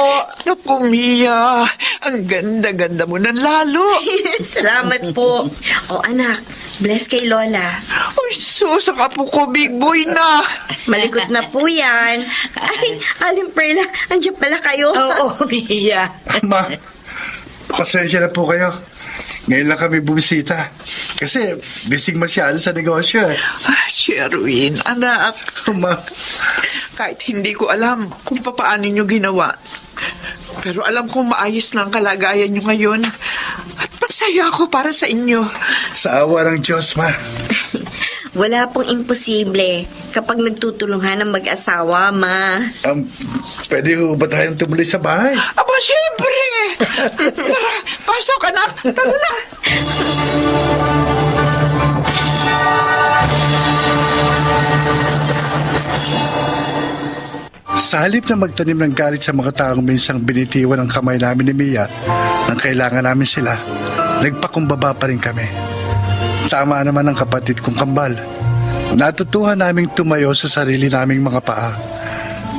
Naku, Mia. Ang ganda-ganda mo na lalo. Salamat po. O anak, bless kay Lola. Ay, sus, ang apo ko, big boy na. Malikot na po yan. Ay, Aling Perla, andiyan pala kayo. Oo, Mia. Ma, pasensya na po kayo. Ngayon lang kami bumisita. Kasi bising masyado sa negosyo eh. Ah, Sherwin, anak. Ma, Kahit hindi ko alam kung paano nyo ginawa. Pero alam kong maayos na ang kalagayan nyo ngayon. At masaya ako para sa inyo. sa awa ng Diyos, ma. Wala pong imposible kapag nagtutulungan ng mag-asawa, Ma. Pwede ho ba tayong tumuloy sa bahay? Aba, siyempre! Tara, pasok, anak! Tara na! Sa halip na magtanim ng galit sa mga taong minsang binitiwan ng kamay namin ni Mia nang kailangan namin sila, nagpakumbaba pa rin kami. Tama naman ang kapatid kong kambal. Natutuhan naming tumayo sa sarili naming mga paa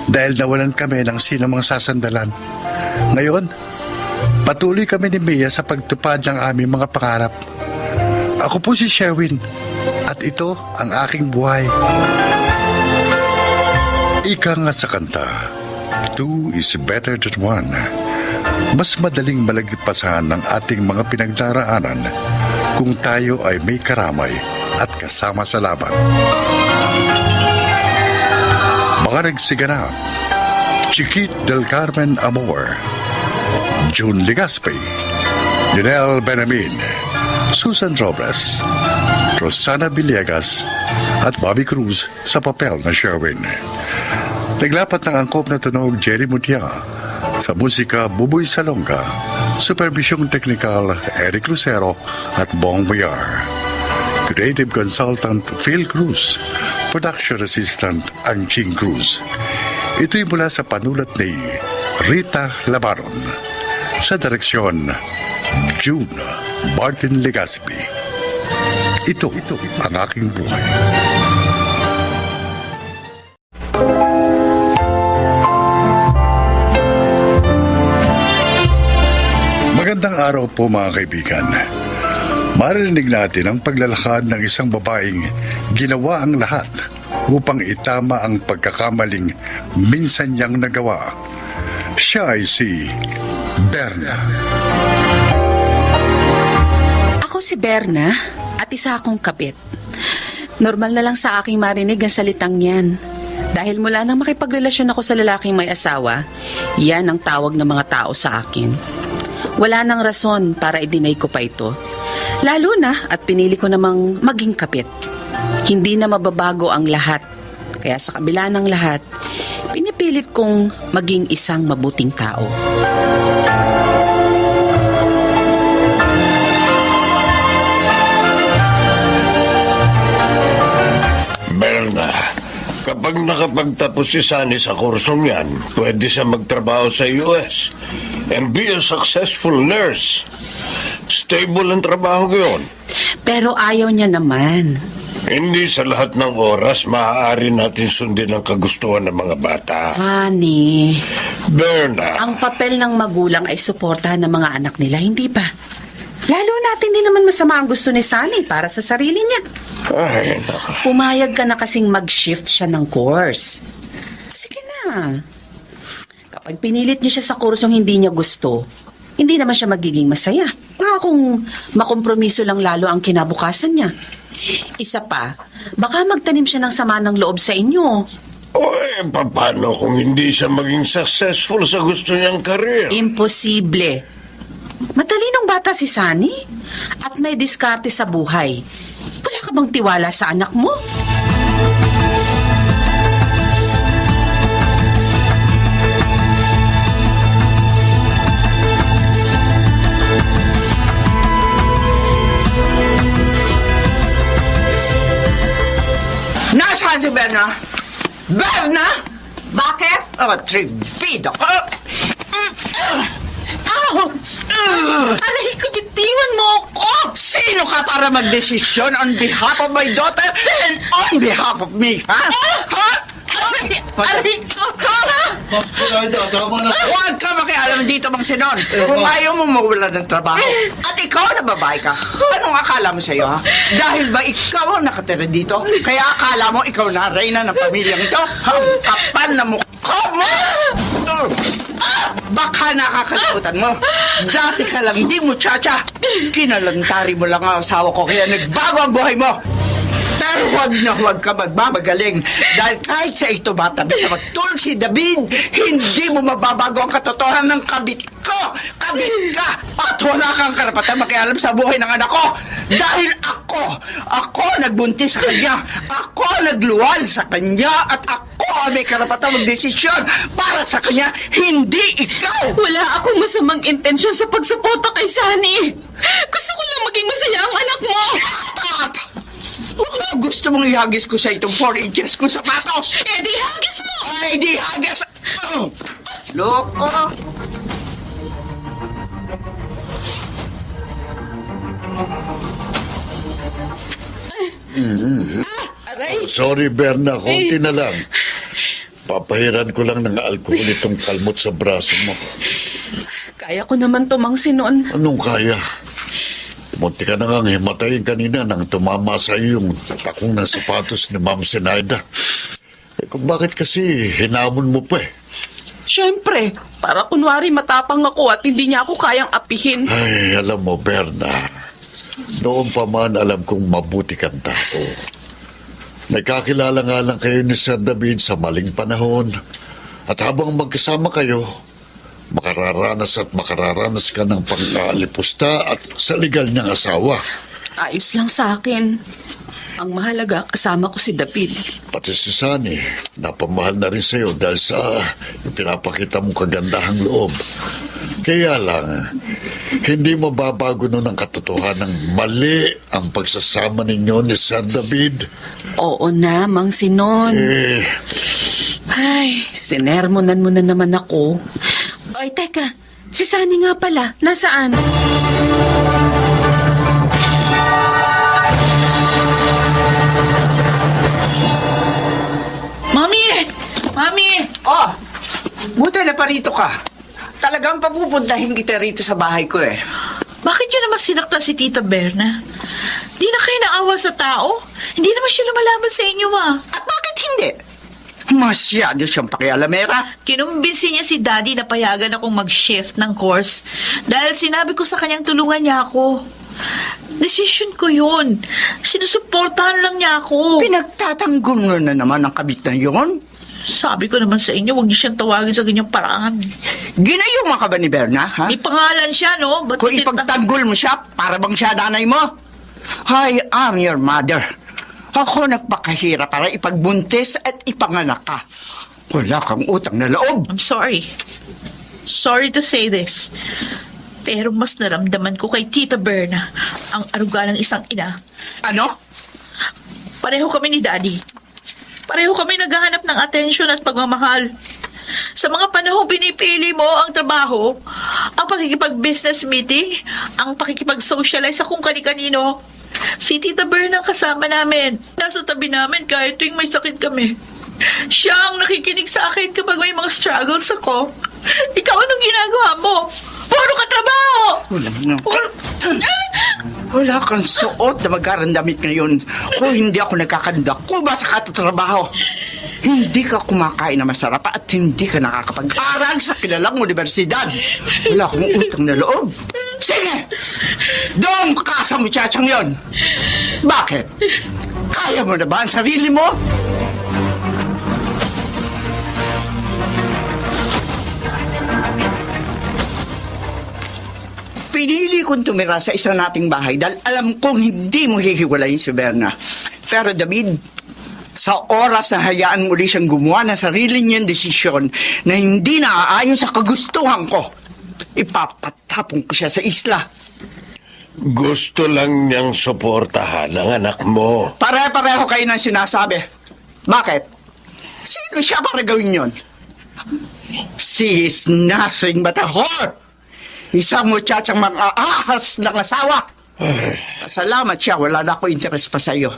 dahil nawalan kami ng sino mang sasandalan. Ngayon, patuloy kami ni Mia sa pagtupad ng aming mga pangarap. Ako po si Sherwin at ito ang aking buhay. Ika nga sa kanta, two is better than one. mas madaling malagpasan ng ating mga pinagdaraanan kung tayo ay may karamay at kasama sa laban. Mga nagsiganap: Chiquit del Carmen Amor, June Legaspi, Lionel Benamin, Susan Robles, Rosana Villegas at Bobby Cruz sa papel na Sherwin. Naglapat ng angkop na tunog Jerry Mutia, sa musika Buboy Salonga, supervisyong teknikal Eric Lucero at Bong Boyar. Creative Consultant Phil Cruz, Production Assistant Angching Cruz. Ito'y mula sa panulat ni Rita Labaron. Sa direksyon, June Martin Legaspi. Ito ang aking buhay. Magandang araw po mga kaibigan. Maririnig natin ang paglalakad ng isang babaeng ginawa ang lahat upang itama ang pagkakamaling minsan niyang nagawa. Siya ay si Berna. Ako si Berna at isa akong kapit. Normal na lang sa aking marinig ang salitang yan. Dahil mula nang makipagrelasyon ako sa lalaking may asawa, yan ang tawag ng mga tao sa akin. Wala nang rason para i-deny ko pa ito. Lalo na at pinili ko namang maging kapit. Hindi na mababago ang lahat. Kaya sa kabila ng lahat, pinipilit kong maging isang mabuting tao. Berna, kapag nakapagtapos si Sunny sa kursong yan, pwede siya magtrabaho sa US and be a successful nurse. Stable ang trabaho yun. Pero ayaw niya naman. Hindi sa lahat ng oras maaari natin sundin ang kagustuhan ng mga bata. Honey, Berna, ang papel ng magulang ay suportahan ng mga anak nila, hindi ba? Lalo natin din naman masama ang gusto ni Sunny para sa sarili niya. ay naka. Pumayag ka na kasing mag-shift siya ng course. Sige na. Kapag pinilit niyo siya sa kursong hindi niya gusto, hindi naman siya magiging masaya. Baka kung makompromiso lang lalo ang kinabukasan niya. Isa pa, baka magtanim siya ng sama ng loob sa inyo. O paano kung hindi siya maging successful sa gusto niyang career? Imposible. Matalinong bata si Sunny at may diskarte sa buhay. Wala ka bang tiwala sa anak mo? Nasaan si Berna? Berna? Bakit? Oh, tribida ka. Ouch! Aray ko, bitiwan mo ako! Sino ka para magdesisyon on behalf of my daughter and on behalf of me, ha? Ha? Aray ko! Huwag ka makialam dito, Mang Sinon. Kung ayaw mo mawala ng trabaho, at ikaw na babae ka, anong akala mo sa'yo, ha? Dahil ba ikaw ang nakatira dito? Kaya akala mo ikaw na reyna ng pamilyang ito? Ang kapal na mukha mo! Baka nakakalimutan mo. Dati ka lang di muchacha. Kinalantari mo lang ang asawa ko kaya nagbago ang buhay mo. Pero huwag ka magmamagaling dahil kahit sa ito bata na sa magtulog si David, hindi mo mababago ang katotohanan ng kabit ko. Kabit ka! At wala kang karapatan makialam sa buhay ng anak ko. Dahil ako nagbuntis sa kanya. Ako nagluwal sa kanya at ako ang may karapatan magdesisyon para sa kanya, hindi ikaw. Wala akong masamang intensyon sa pagsuporta kay Sunny. Gusto ko lang maging masaya ang anak mo. Shut up! Gusto mong ihagis ko sa itong 4 inches kong sapatos? Eh di hagis mo! Ay, di hagis! Loko! Aray! Sorry, Berna, konti na lang. Papahiran ko lang ng alkohol itong kalmot sa braso mo. Kaya ko naman to, Mang Sinon. Anong kaya? Munti ka na nga himatayin kanina nang tumama sa yung takong ng sapatos ni Ma'am Sinaida. Kung bakit kasi hinamon mo pa eh? Siyempre, para kunwari matapang ako at hindi niya ako kayang apihin. Ay, alam mo, Berna, noon pa man alam kong mabuti kang tao. Nagkakilala nga lang kayo ni Sir David sa maling panahon. At habang magkasama kayo, makararanas ka ng pangkaalipusta at sa legal niyang asawa. Ayos lang sa akin. Ang mahalaga, kasama ko si David. Pati si Sunny, napamahal na rin sa'yo dahil sa pinapakita mong kagandahang loob. Kaya lang, hindi mababago nun ang katotohanan mali ang pagsasama ninyo ni Sir David. Oo na, Mang Sinon. Ay, sinermonan mo na naman ako. Ay, teka, si Sunny nga pala, nasaan? Mami! Oh! Buti na parito ka. Talagang papupuntahin kita rito sa bahay ko eh. Bakit yun naman sinaktan si Tita Berna? Di na kayo naawa sa tao? Hindi naman siya lumalaban sa inyo, At bakit hindi? Masyado siyang pakialamera. Kinumbinsi niya si Daddy na payagan akong mag-shift ng course dahil sinabi ko sa kanyang tulungan niya ako. Decision ko yun. Sinusuportahan lang niya ako. Pinagtatanggol mo na naman ang kabit na yun? Sabi ko naman sa inyo, huwag niyo siyang tawagin sa ganyang paraan. Ginayuma ka ba ni Berna, ha? May pangalan siya, no? Ba't Kung ipagtanggol mo siya, para bang siya nanay mo? I am your mother. Ako nagpakahirap para ipagbuntis at ipanganak ka. Wala kang utang na loob. I'm sorry. Sorry to say this. Pero mas naramdaman ko kay Tita Berna ang aruga ng isang ina. Ano? Pareho kami ni Daddy. Pareho kami naghahanap ng atensyon at pagmamahal. Sa mga panahong pinipili mo ang trabaho, ang pakikipag-business meeting, ang pakikipag-socialize sa kung kani-kanino, si Tita Berna ang kasama namin. Nasa tabi namin kahit tuwing may sakit kami. Siya ang nakikinig sa akin kapag may mga struggles ako. Ikaw, anong ginagawa mo? Puro ka trabaho! Wala kang suot na mag-arandamit ngayon kung hindi ako nagkakandakuba sa katatrabaho. Hindi ka kumakain na masarap at hindi ka nakakapag-aral sa kilalang universidad. Wala akong utang na loob. Sige! Doon ka sa muchachang yon. Bakit? Kaya mo na ba ang sarili mo? Pinili kong tumira sa isang nating bahay dahil alam kong hindi mo hihiwalayin si Berna. Pero David, sa oras na hayaan muli siyang gumawa ng sarili niyang desisyon na hindi naaayon sa kagustuhan ko, ipapatapon ko siya sa isla. Gusto lang niyang suportahan ang anak mo. Pare-pareho kayo ng sinasabi. Bakit? Sino siya para gawin yun? She is nothing but a whore. Isang muchachang mang-aahas ng asawa. Salamat siya, wala na ako interes pa sa iyo.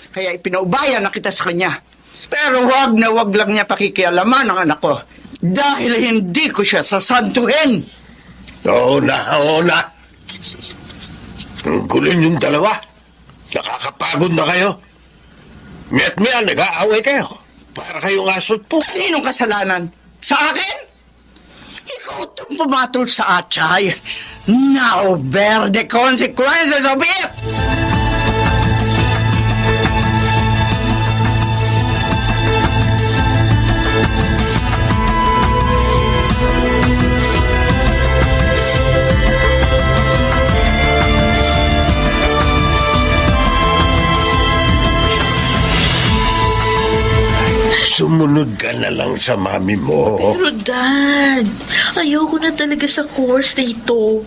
Kaya ipinaubayan na kita sa kanya. Pero wag na wag lang niya pakikialaman ang anak ko. Dahil hindi ko siya sasantuhin. Oo na. Ang gulo yung dalawa. Nakakapagod na kayo. Miat-miat, nag-aaway kayo. Para kayong asot po. Sinong kasalanan? Sa akin? Ikaw itong pumatol sa atay. Now bear the consequences of it! Sumunod ka na lang sa mami mo. Pero Dad, ayoko na talaga sa course na ito.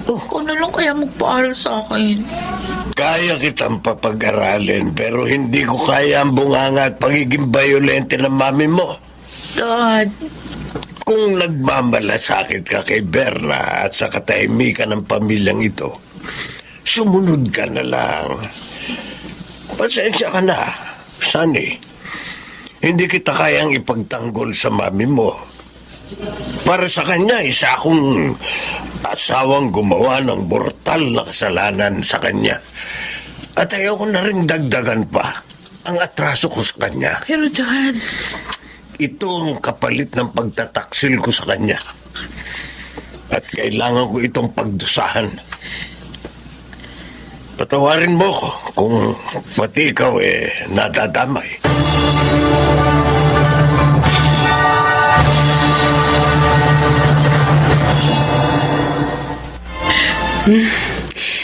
Ikaw na lang kaya magpaaral sa akin. Kaya kitang papag-aralin pero hindi ko kaya ang bunganga at pagiging violente ng mami mo. Dad. Kung nagmamalasakit ka kay Berna at sa katahimikan ng pamilyang ito, sumunod ka na lang. Pasensya ka na, Sunny. Hindi kita kayang ipagtanggol sa mami mo. Para sa kanya, isa akong asawang gumawa ng brutal na kasalanan sa kanya. At ayaw ko na rin dagdagan pa ang atraso ko sa kanya. Pero Dad... ito ang kapalit ng pagtataksil ko sa kanya. At kailangan ko itong pagdusahan. Patawarin mo ko kung pati ikaw nadadamay.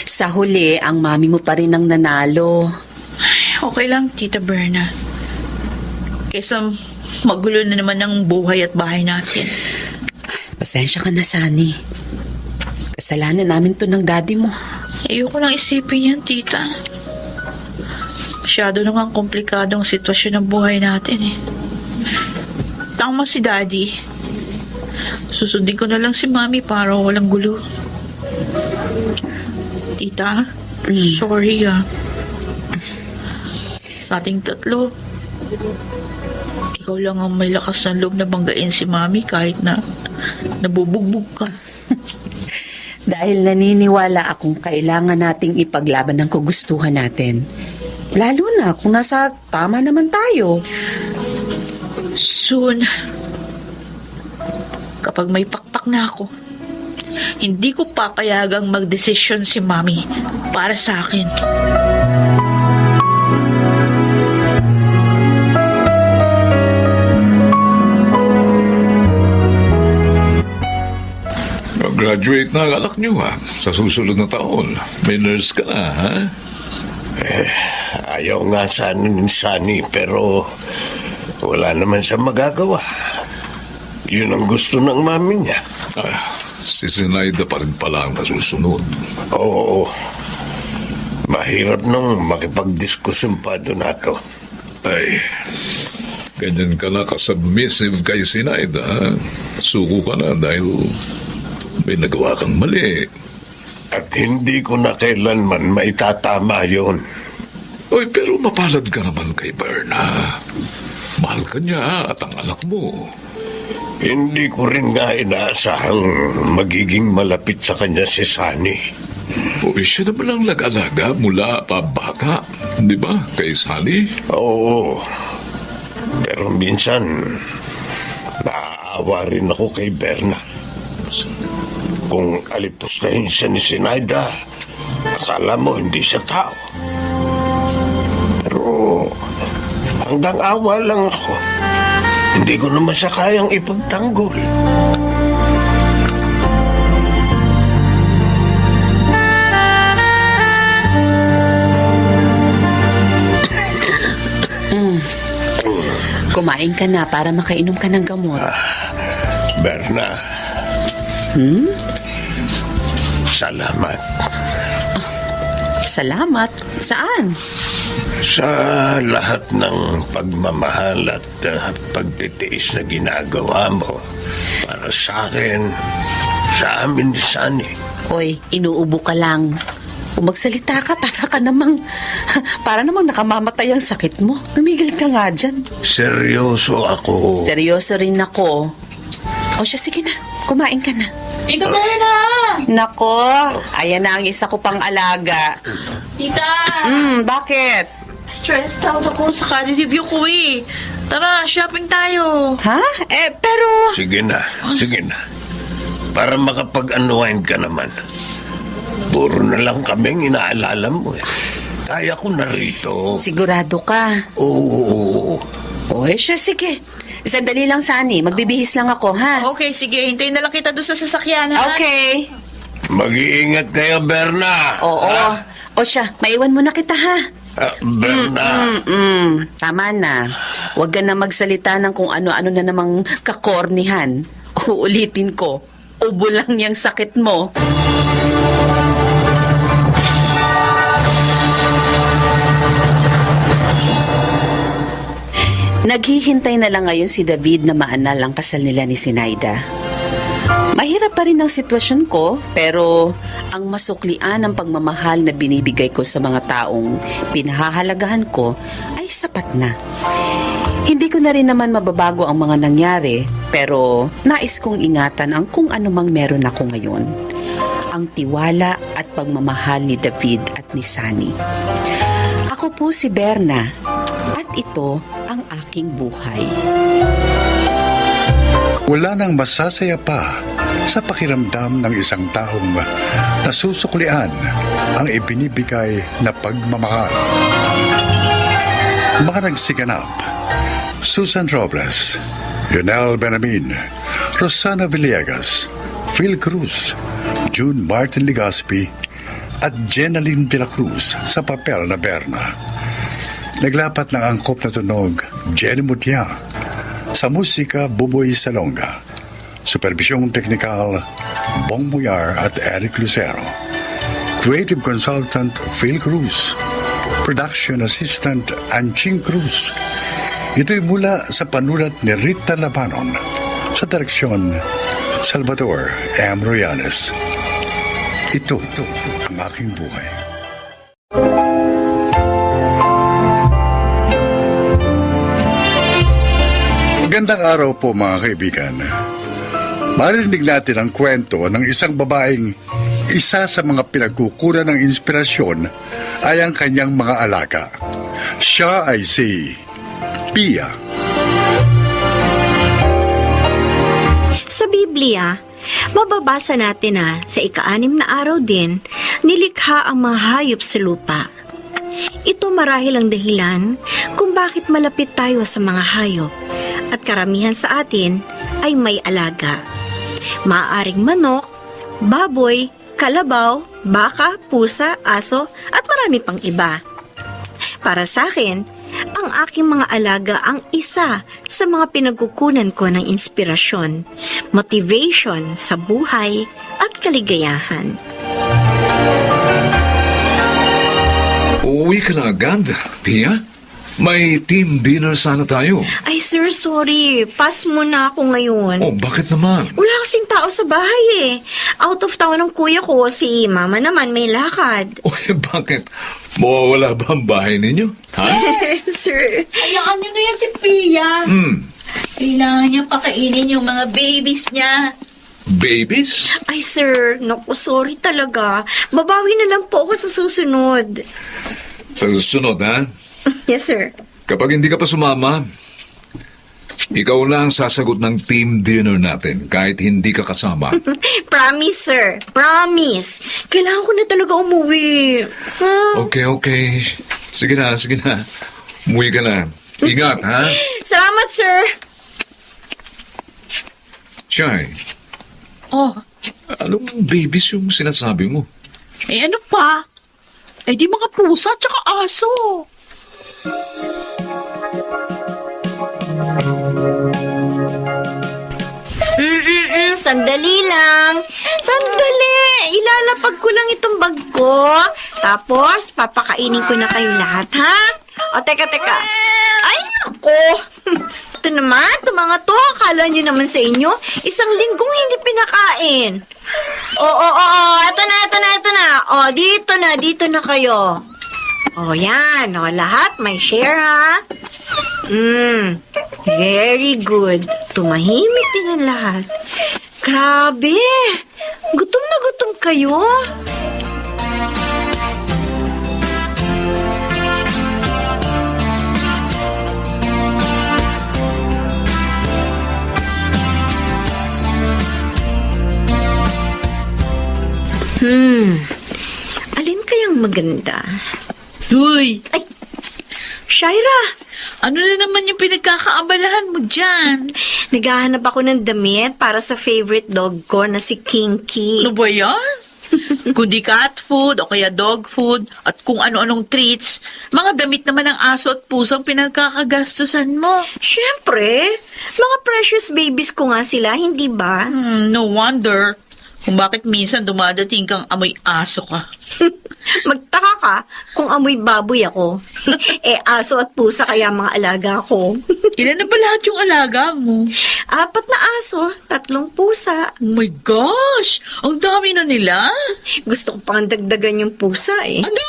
Sa huli, ang mami mo pa rin ang nanalo. Okay lang, Tita Berna. Kaysa magulo na naman ang buhay at bahay natin. Pasensya ka na, Sunny. Kasalanan namin to ng daddy mo. Ayoko lang isipin yan, Tita. Masyado na nga komplikado ang sitwasyon ng buhay natin eh. Tama si Daddy. Susundin ko na lang si Mami para walang gulo. Tita, sorry sa ating tatlo, ikaw lang ang may lakas ng loob na banggain si Mami kahit na nabubugbog ka. Dahil naniniwala akong kailangan nating ipaglaban ang kagustuhan natin. Lalo na kung nasa tama naman tayo. Soon, kapag may pakpak na ako, hindi ko papayagang magdesisyon si Mami para sa akin. Graduate na ang anak niyo sa susunod na taon. May nurse ka na, ha? Ayaw nga sana ni Sunny pero wala naman siya magagawa. Yun ang gusto ng mami niya. Si Sinaida pa rin pala ang nasusunod. Oo. Mahirap nung makipagdiskusyon pa doon ako. Ay, ganyan ka na kasubmissive kay Sinaida, ha? Suko ka na dahil may nagawa kang mali. At hindi ko na kailanman maitatama yun. Oy, pero mapalad ka naman kay Berna. Mahal ka niya at ang anak mo. Hindi ko rin nga inaasahang magiging malapit sa kanya si Sunny. Oy, siya naman ang nag-alaga mula pa bata, di ba, kay Sunny? Oo. Pero minsan, naaawa rin ako kay Berna. Kung alipustahin siya ni Sinaida, akala mo hindi siya tao. Pero hanggang awa lang ako. Hindi ko naman siya kayang ipagtanggol. Kumain ka na para makainom ka ng gamot. Berna. Salamat. Salamat? Saan? Sa lahat ng pagmamahal at pagtitiis na ginagawa mo para sa akin, sa amin ni Sunny. Oy, inuubo ka lang. Kung magsalita ka, para namang nakamamatay ang sakit mo. Tumigil ka nga dyan. Seryoso ako. Seryoso rin ako. O siya, sige na. Kumain ka na. Tita Berna! Nako, ayan na ang isa ko pang alaga. Tita! Bakit? Stressed out ako sa career review ko eh. Tara, shopping tayo. Ha? Pero... Sige na. Para makapag-unwind ka naman. Puro na lang kaming inaalala mo eh. Kaya ko na rito. Sigurado ka? Oo. Oy, siya, sige. Sandali lang, Sunny. Magbibihis lang ako, ha? Okay, sige. Hintayin na lang kita doon sa sasakyan, ha? Okay. Mag-iingat kayo, Berna. Oo. O siya, maiwan mo na kita, ha? Berna. Tama na. Huwag ka na magsalita ng kung ano-ano na namang kakornihan. Uulitin ko. Ubo lang yung sakit mo. Naghihintay na lang ngayon si David na maanal ang kasal nila ni Sinaida. Mahirap pa rin ang sitwasyon ko, pero ang masuklian ng pagmamahal na binibigay ko sa mga taong pinahahalagahan ko ay sapat na. Hindi ko na rin naman mababago ang mga nangyari, pero nais kong ingatan ang kung anumang meron ako ngayon. Ang tiwala at pagmamahal ni David at ni Sunny. Ako po si Berna, at ito ang aking aking buhay. Wala nang masasaya pa sa pakiramdam ng isang taong nasusuklian ang ibinibigay na pagmamahal. Mga nagsiganap: Susan Robles, Lionel Benamin, Rosana Villegas, Phil Cruz, June Martin Legaspi, at Jenaline de la Cruz sa papel na Berna. Naglapat ng angkop na tunog Jenny Mutia, sa musika Buboy Salonga, supervisyong teknikal Bong Muyar at Eric Lucero, creative consultant Phil Cruz, production assistant Anching Cruz. Ito'y mula sa panulat ni Rita Labanon, sa direksyon Salvador M. Royanes. Ito ang aking buhay. Magandang araw po mga kaibigan. Marinig natin ang kwento ng isang babaeng isa sa mga pinagkukunan ng inspirasyon ay ang kanyang mga alaga. Siya ay si Pia. Sa Biblia, mababasa natin na sa ika-6 na araw din, nilikha ang mga hayop sa lupa. Ito marahil ang dahilan kung bakit malapit tayo sa mga hayop at karamihan sa atin ay may alaga. Maaaring manok, baboy, kalabaw, baka, pusa, aso at marami pang iba. Para sa akin, ang aking mga alaga ang isa sa mga pinagkukunan ko ng inspirasyon, motivation sa buhay at kaligayahan. Uwi ka na agad, Pia? May team dinner sana tayo. Ay sir, sorry. Pass muna ako ngayon. Oh, bakit naman? Wala kasing tao sa bahay eh. Out of town ang kuya ko, si mama naman may lakad. Uy, bakit? Mawawala ba ang bahay ninyo? Ha? Sir. Hayaan nyo na yan si Pia. Kailangan niya pakainin yung mga babies niya. Babies? Ay sir, naku, sorry talaga. Babawi na lang po ako sa susunod. Sa susunod, ha? Yes sir. Kapag hindi ka pa sumama, ikaw lang sasagot ng team dinner natin kahit hindi ka kasama. Promise sir, promise. Kailangan ko na talaga umuwi. Ha? Okay. Sige na. Umuwi ka na. Ingat, ha? Salamat sir. Chay, Oh, anong babies yung sinasabi mo? ano pa? Di mga pusa tsaka aso. Sandali lang. Sandali. Ilalapag ko lang itong bag ko. Tapos, papakainin ko na kayo lahat, ha? O, teka. Ay, nako. Ito naman, ito mga to. Akala nyo naman sa inyo, isang linggong hindi pinakain. Oo. Ito na. O, dito na kayo. O, yan. O, lahat may share, ha? Very good. Tumahimik din ang lahat. Grabe! Gutom na gutom kayo. Alin kayang maganda? Uy, Ay! Shaira! ano na naman yung pinagkakaabalahan mo dyan? Naghahanap ako ng damit para sa favorite dog ko na si Kinky. Ano ba yan? Kundi cat food o kaya dog food at kung ano-anong treats, mga damit naman ng aso at pusang pinagkakagastusan mo. Siyempre, mga precious babies ko nga sila, hindi ba? No wonder kung bakit minsan dumadating kang amoy aso ka. Magtaka ka kung amoy baboy ako. Aso at pusa kaya mga alaga ko. Ilan na ba lahat yung alaga mo? 4 na aso, 3 pusa. Oh my gosh! Ang dami na nila! Gusto ko pang dagdagan yung pusa eh. Ano?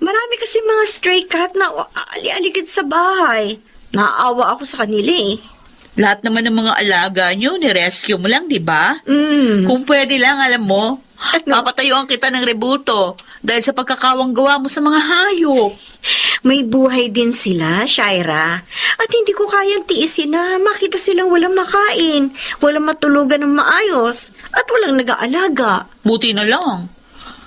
Marami kasi mga stray cat na ali-aligid sa bahay. Naaawa ako sa kanila eh. Lahat naman ng mga alaga nyo, ni-rescue mo lang, di ba? Mm. Kung pwede lang, alam mo, Papatayuan kita ng rebuto dahil sa pagkakawang gawa mo sa mga hayop. May buhay din sila, Shaira. At hindi ko kayang tiisin na makita silang walang makain, walang matulugan ng maayos, at walang nag-aalaga. Buti na lang.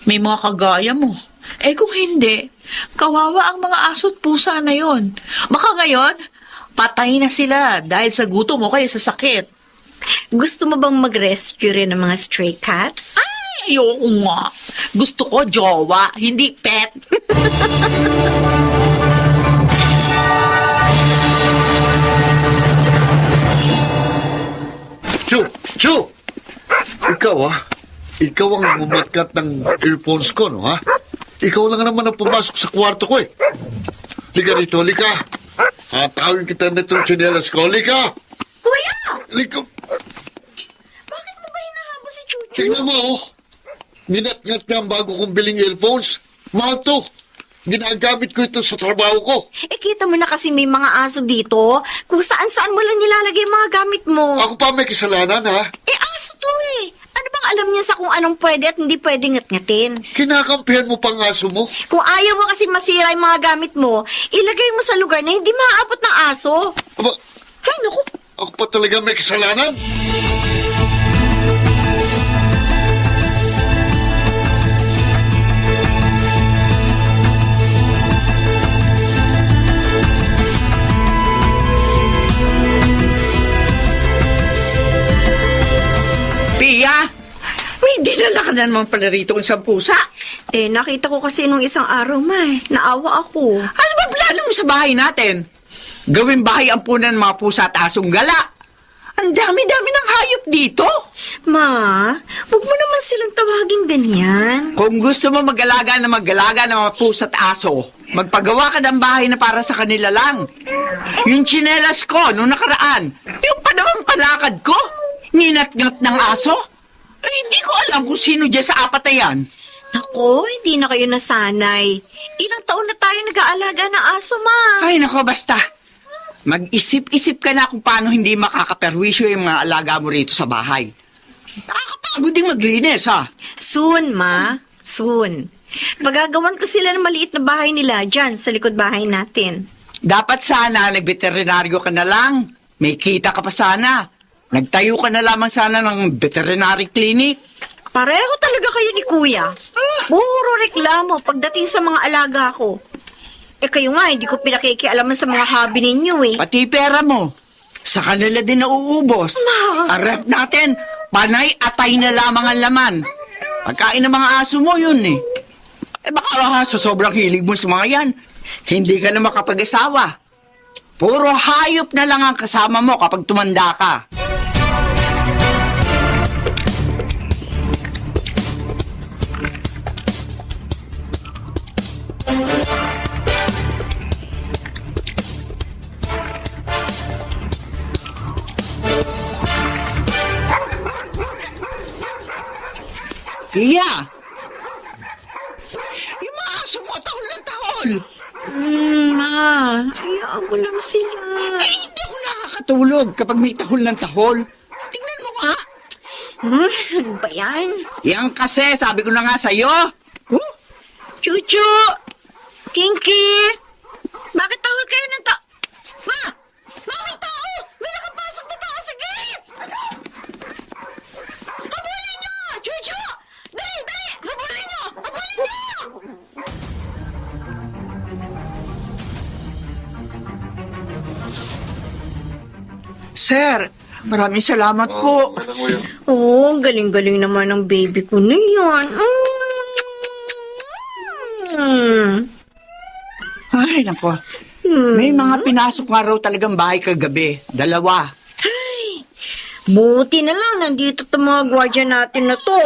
May mga kagaya mo. Eh kung hindi, kawawa ang mga aso't pusa na yon. Baka ngayon, patay na sila dahil sa gutom o kaya sa sakit. Gusto mo bang mag-rescue rin ng mga stray cats? Ay, ayoko nga. Gusto ko jowa, hindi pet. Chu! Ikaw Ikaw ang mumatkat ng earphones ko, no ha? Ikaw lang naman ang pumasok sa kwarto ko eh. Lika rito, lika. Hatawin kita nitong tsinelas ko, lika! Kuya! Lika! Bakit mo ba hinahabol si Chuchu? Tingnan mo, oh. Minatngat niya ang bago kong biling earphones. Mahal to. Ginagamit ko ito sa trabaho ko. Eh, kita mo na kasi may mga aso dito. Kung saan-saan mo lang nilalagay yung mga gamit mo. Ako pa may kasalanan, ha? Eh, aso to eh. Ano bang alam niya sa kung anong pwede at hindi pwede ngat-ngatin? Kinakampihan mo pang aso mo. Kung ayaw mo kasi masira yung mga gamit mo, ilagay mo sa lugar na hindi maaabot ng aso. Aba, Ay, naku. ako pa talaga may kasalanan? Pia, may dinala ka na naman pala rito isang pusa. Eh, nakita ko kasi nung isang araw, naawa ako. Ano ba plano mo sa bahay natin? Gawin bahay ampunan ng mga pusa at asong gala. Ang dami-dami ng hayop dito. Ma, huwag mo naman silang tawaging ganyan. Kung gusto mo mag-alaga ng mga pusa at aso, magpagawa ka ng bahay na para sa kanila lang. Yung tsinelas ko nung nakaraan, yung panamang palakad ko, ninat-ngat ng aso. Ay, hindi ko alam kung sino dyan sa apat na yan. Nako, hindi na kayo nasanay. Ilang taon na tayo nag-aalaga ng aso, Ma. Ay, nako, basta. Mag-isip-isip ka na kung paano hindi makakaperwisyo yung mga alaga mo rito sa bahay. Nakakapagod din maglinis, ha? Soon, Ma. Soon. Pagagawan ko sila ng maliit na bahay nila dyan sa likod bahay natin. Dapat sana nag-veterinaryo ka na lang. May kita ka pa sana. Nagtayo ka na lamang sana ng veterinary clinic. Pareho talaga kayo ni Kuya. Puro reklamo pagdating sa mga alaga ko. Eh kayo nga, hindi ko pinakikialaman sa mga hobby ninyo eh. Pati pera mo. Sa kanila din nauubos. Ang rep natin, panay-atay na lamang ang laman. Pagkain ng mga aso mo yun eh. Eh baka sa sobrang hilig mo sa mga yan, hindi ka na makapag-asawa. Puro hayop na lang ang kasama mo kapag tumanda ka. Iya! Yung mga aso mo, tahol ng tahol! Ma, hayaan mo lang sila. Eh, hindi ako nakakatulog kapag may tahol ng tahol. Tingnan mo nga! Ano ba yan? Yan kasi, sabi ko na nga sa'yo. Chuchu! Kinky! Bakit tahol kayo ng Ma! Ma, may tao! May nakapasok na tao sa gate! Habulin niyo! Chuchu! Dali! Dali! Habulin niyo! Habulin niyo! Sir, maraming salamat po. Oh, galing-galing naman ng baby ko na yan. Ay, nako. May mga pinasok nga raw talagang bahay kagabi. 2. Buti na lang nandito itong mga gwardiya natin na to.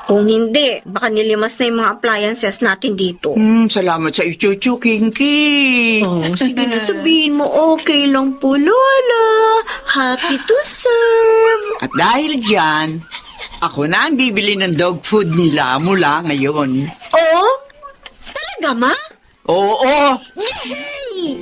Kung hindi, baka nilimas na yung mga appliances natin dito. Salamat sa iyo, Chuchu, Kinky. Oh, sige na sabihin mo, okay lang po, Lola. Happy to serve. At dahil dyan, ako na ang bibili ng dog food nila mula ngayon. Oh? Talaga, Ma? Oo! Yay!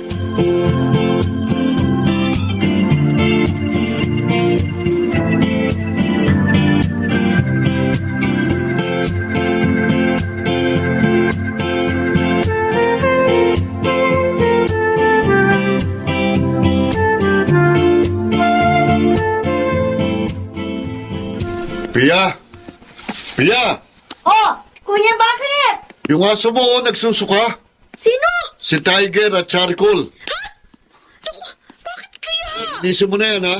Pia! Oh, kuya, bakit? Yung aso mo, nagsusuka. Sino? Si Tiger at Charcoal. Naku, bakit kaya? Linisin mo na yan, ha?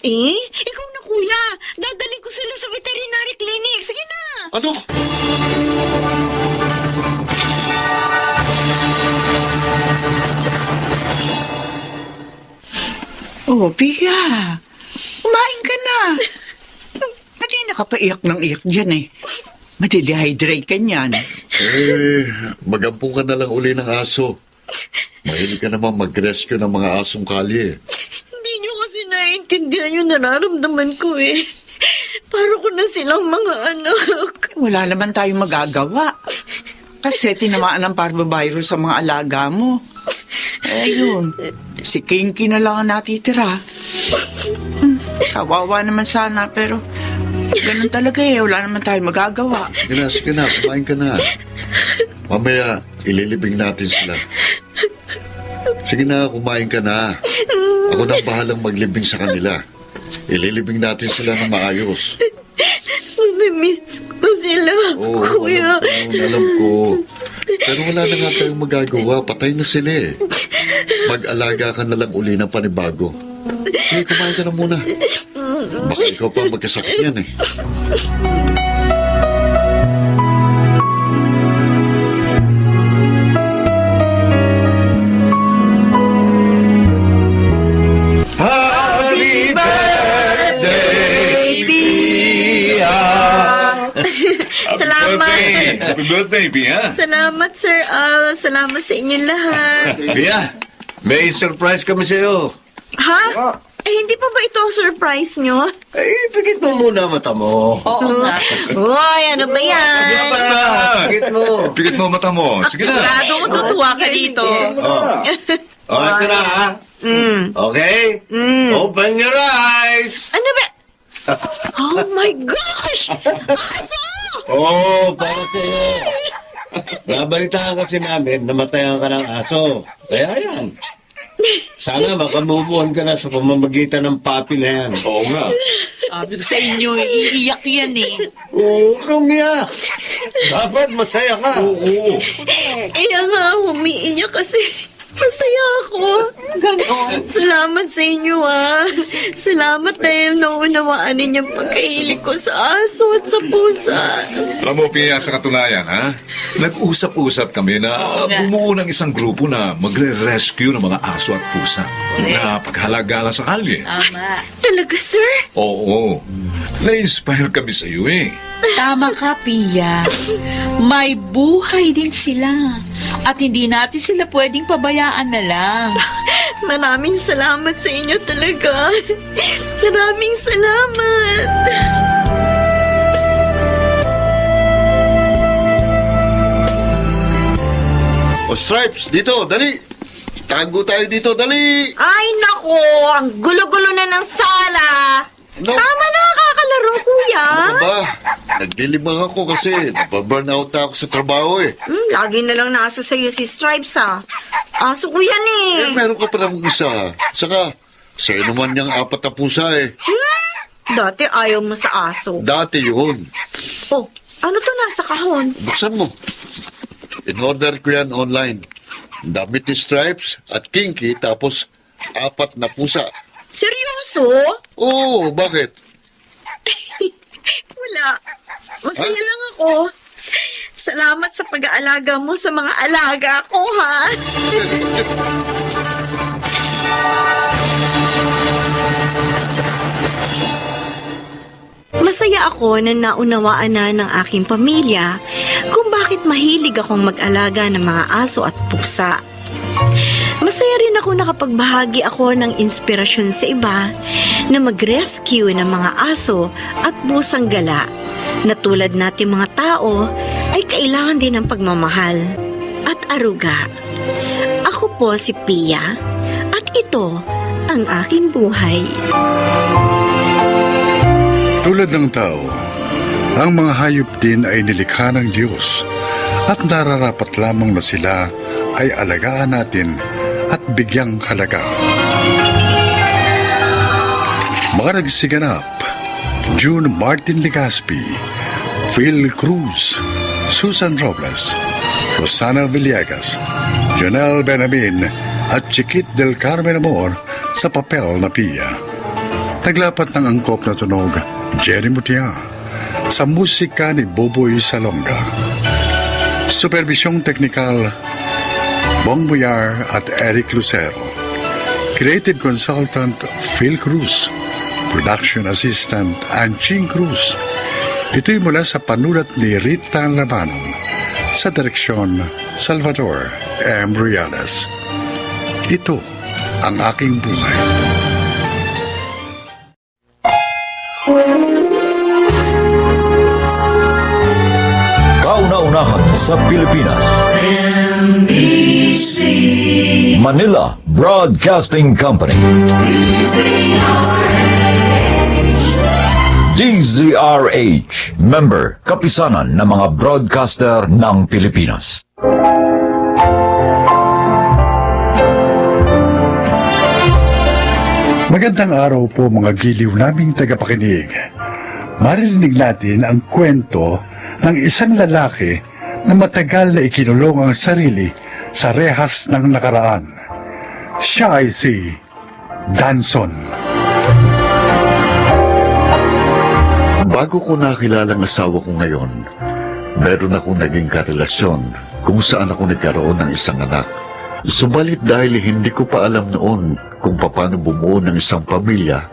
Eh, ikaw na kuya. Dadalhin ko sila sa veterinary clinic. Sige na. Ano? Oh, Pia. Kumain ka na. Kanina ka pa iyak ng iyak dyan eh. Madidehydrate ka niyan. Magampong ka na lang uli ng aso. Mahilig ka naman mag-rescue ng mga asong kalye. Hindi nyo kasi naiintindihan yung nararamdaman ko eh. Para ko na silang mga anak. Wala naman tayong magagawa. Kasi tinamaan ng parvovirus sa mga alaga mo. Ayun, si Kinky na lang ang natitira. Kawawa naman sana, pero ganun talaga eh. Wala naman tayong magagawa. Sige na, kumain ka na. Mamaya, ililibing natin sila. Sige na, kumain ka na. Ako na bahalang maglibing sa kanila. Ililibing natin sila ng maayos. Mamimiss ko sila, kuya. Alam ko. Pero wala na nga tayong magagawa. Patay na sila eh. Mag-alaga ka na lang uli ng panibago. Sige, kumain ka na muna. Baka ikaw pa magkasakit yan eh. Happy birthday, Pia! Salamat. Happy birthday, Pia! Salamat, Sir Al. Salamat sa inyong lahat. Pia, may surprise kami sa'yo. Ha? Eh, hindi pa ba ito ang surprise nyo? Eh, pikit mo muna mata mo. Oo nga. Uy, ano ba yan? Pikit mo. Pikit mo mata mo. Sige na. Sigurado ko tutuwa ka dito. Oh, ito na ha. Okay? Open your eyes. Ano ba? Oh my gosh! Aso! Oh, para sa'yo. Nabalitaan kasi namin, namatayan ka ng aso. Kaya yan. Sana makamove on ka na sa pamamagitan ng papi na yan. Oo nga. Sabi ko sa inyo, iiyak yan eh. Oo, kamiyak. Dapat masaya ka. Oo. Kaya nga, umiiyak kasi masaya ako. Ganon. Salamat sa inyo, ah. Salamat dahil naunawaan ninyong pagkahilig ko sa aso at sa pusa. Alam mo, Pia, sa katunayan, ha? Nag-usap-usap kami na bumuo ng isang grupo na magre-rescue ng mga aso at pusa na paghalaga lang sa kalye. Tama. Talaga, sir? Oo. Na-inspire kami sa iyo eh. Tama ka, Pia. May buhay din sila. At hindi natin sila pwedeng pabayaan na lang. Maraming salamat sa inyo talaga. Maraming salamat. O Stripes, dito, dali! Tago tayo dito, dali! Ay, nako. Ang gulo-gulo na ng sala. No. Tama na, kakalaro, kuya. Ano ba? Naglilibang ako kasi nababurn out ako sa trabaho eh. Lagi na lang nasa sa'yo si Stripes, ah. Aso ko yan Eh, meron ka pa lang isa. Saka, sa'yo naman niyang 4 na pusa eh. Dati ayaw mo sa aso. Dati yun. Oh, ano to nasa kahon? Buksan mo. In-order ko yan online. Damit ni Stripes at Kinky, tapos 4 na pusa. Seryoso? Oo, bakit? Wala. Masaya lang ako. Salamat sa pag-aalaga mo sa mga alaga ko, ha? Masaya ako na naunawaan na ng aking pamilya kung bakit mahilig akong mag-alaga ng mga aso at pusa. Masaya rin ako nakapagbahagi ako ng inspirasyon sa iba na mag-rescue ng mga aso at pusang gala na tulad natin mga tao ay kailangan din ng pagmamahal at aruga. Ako po si Pia at ito ang aking buhay. Tulad ng tao, ang mga hayop din ay nilikha ng Diyos at nararapat lamang na sila ay alagaan natin at bigyang halaga. Mga nagsiganap, June Martin Legaspi, Phil Cruz, Susan Robles, Rosana Villegas, Jonel Benamin at Chiquit del Carmen Amor sa papel na Pia. Naglapat ng angkop na tunog, Jerry Mutia, sa musika ni Boboy Salonga. Supervisyong teknikal, Bong Buyar at Eric Lucero. Creative Consultant, Phil Cruz. Production Assistant, Anching Cruz. Ito'y mula sa panulat ni Rita Labanon. Sa direksyon, Salvador M. Riales. Ito ang aking buhay. Kauna-unahan sa Pilipinas. Manila Broadcasting Company. DZRH, member, kapisanan ng mga broadcaster ng Pilipinas. Magandang araw po mga giliw naming tagapakinig. Maririnig natin ang kwento ng isang lalaki na matagal na ikinulong ang sarili sa rehas ng nakaraan. Siya ay si Danson. Bago ko nakilala ang asawa ko ngayon, meron akong naging karelasyon kung saan ako nagkaroon ng isang anak. Subalit dahil hindi ko pa alam noon kung paano bumuo ng isang pamilya,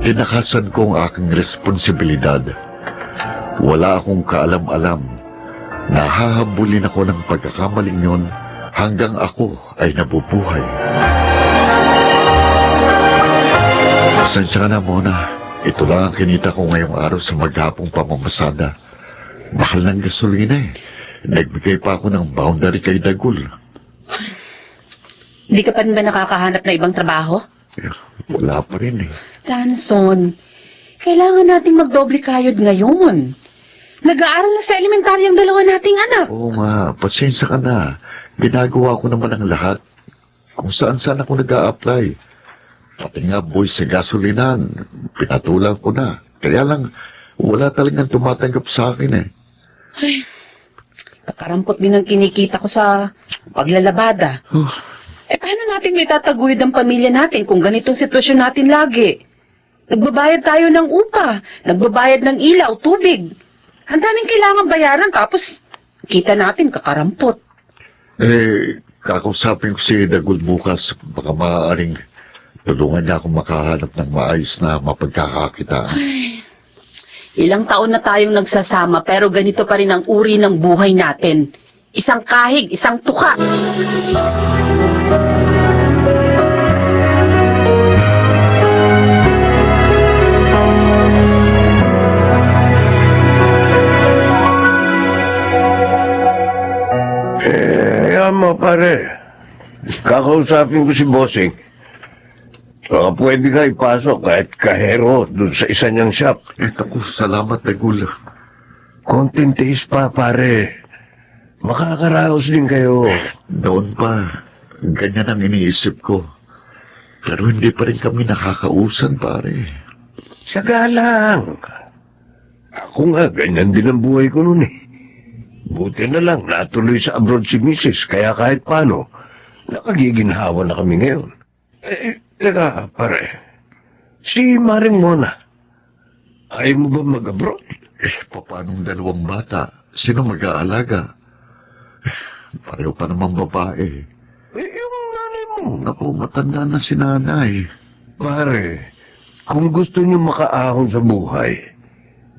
tinakasan ko ang aking responsibilidad. Wala akong kaalam-alam. Nahahabulin ako ng pagkakamaling yun hanggang ako ay nabubuhay. Pasensya ka na muna. Ito lang ang kinita ko ngayong araw sa maghapong pamamasada. Mahal ng gasolina eh. Nagbigay pa ako ng boundary kay Dagul. Hindi ka pa rin ba nakakahanap na ibang trabaho? Wala pa rin eh. Danson, kailangan nating magdoble kayod ngayon. Nag-aaral na sa elementarya ang dalawa nating anak. Oo nga, pasensya ka na. Ginagawa ko naman ang lahat. Kung saan-saan ako nag-a-apply. Pati nga boy sa gasolinan, pinatulang ko na. Kaya lang, wala talagang tumatanggap sa akin eh. Ay, kakarampot din ang kinikita ko sa paglalabada. Paano natin may tataguyod ang pamilya natin kung ganitong sitwasyon natin lagi? Nagbabayad tayo ng upa, nagbabayad ng ilaw, tubig. Ang daming kailangan bayaran tapos kita natin kakarampot. Kakausapin ko si Dagul bukas. Baka maaaring tulungan niya akong makahanap ng maayos na mapagkakakitaan. Ay, ilang taon na tayong nagsasama pero ganito pa rin ang uri ng buhay natin. Isang kahig, isang tuka. Ayan mo pare. Kakausapin ko si Bossing. Baka pwede ka ipasok kahit kahero dun sa isa niyang shop. Naku, salamat Dagul. Konting tiis pa pare. Makakaraos din kayo. Doon pa, ganyan ang iniisip ko. Pero hindi pa rin kami nakakausan, pare. Saga lang. Ako nga, ganyan din ang buhay ko noon eh. Buti na lang, natuloy sa abroad si Mrs. Kaya kahit paano, nakagiginhawa na kami ngayon. Teka, pare. Si Maring Mona, ayaw mo ba mag-abroad? Paanong dalawang bata? Sino mag-aalaga? Pareho pa naman babae. Yung nanay mo. Naku, matanda na si nanay. Pare, kung gusto niyo makaahon sa buhay,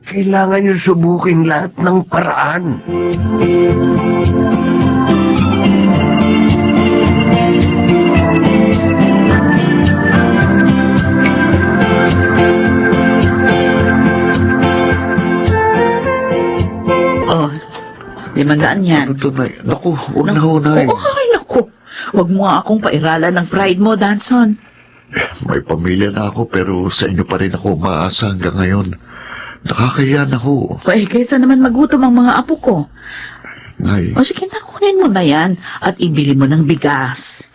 kailangan niyo subukin lahat ng paraan. Oh, 500 yan. Ano to, Nay? Naku, huwag na ho, Nay. Oo, ay, naku. Huwag mo nga akong pairalan ng pride mo, Danson. May pamilya na ako pero sa inyo pa rin ako umaasa hanggang ngayon. Nakakaya na ho. Kaysa naman magutom ang mga apo ko. Nay, O sige, nakunin mo na yan at ibili mo ng bigas.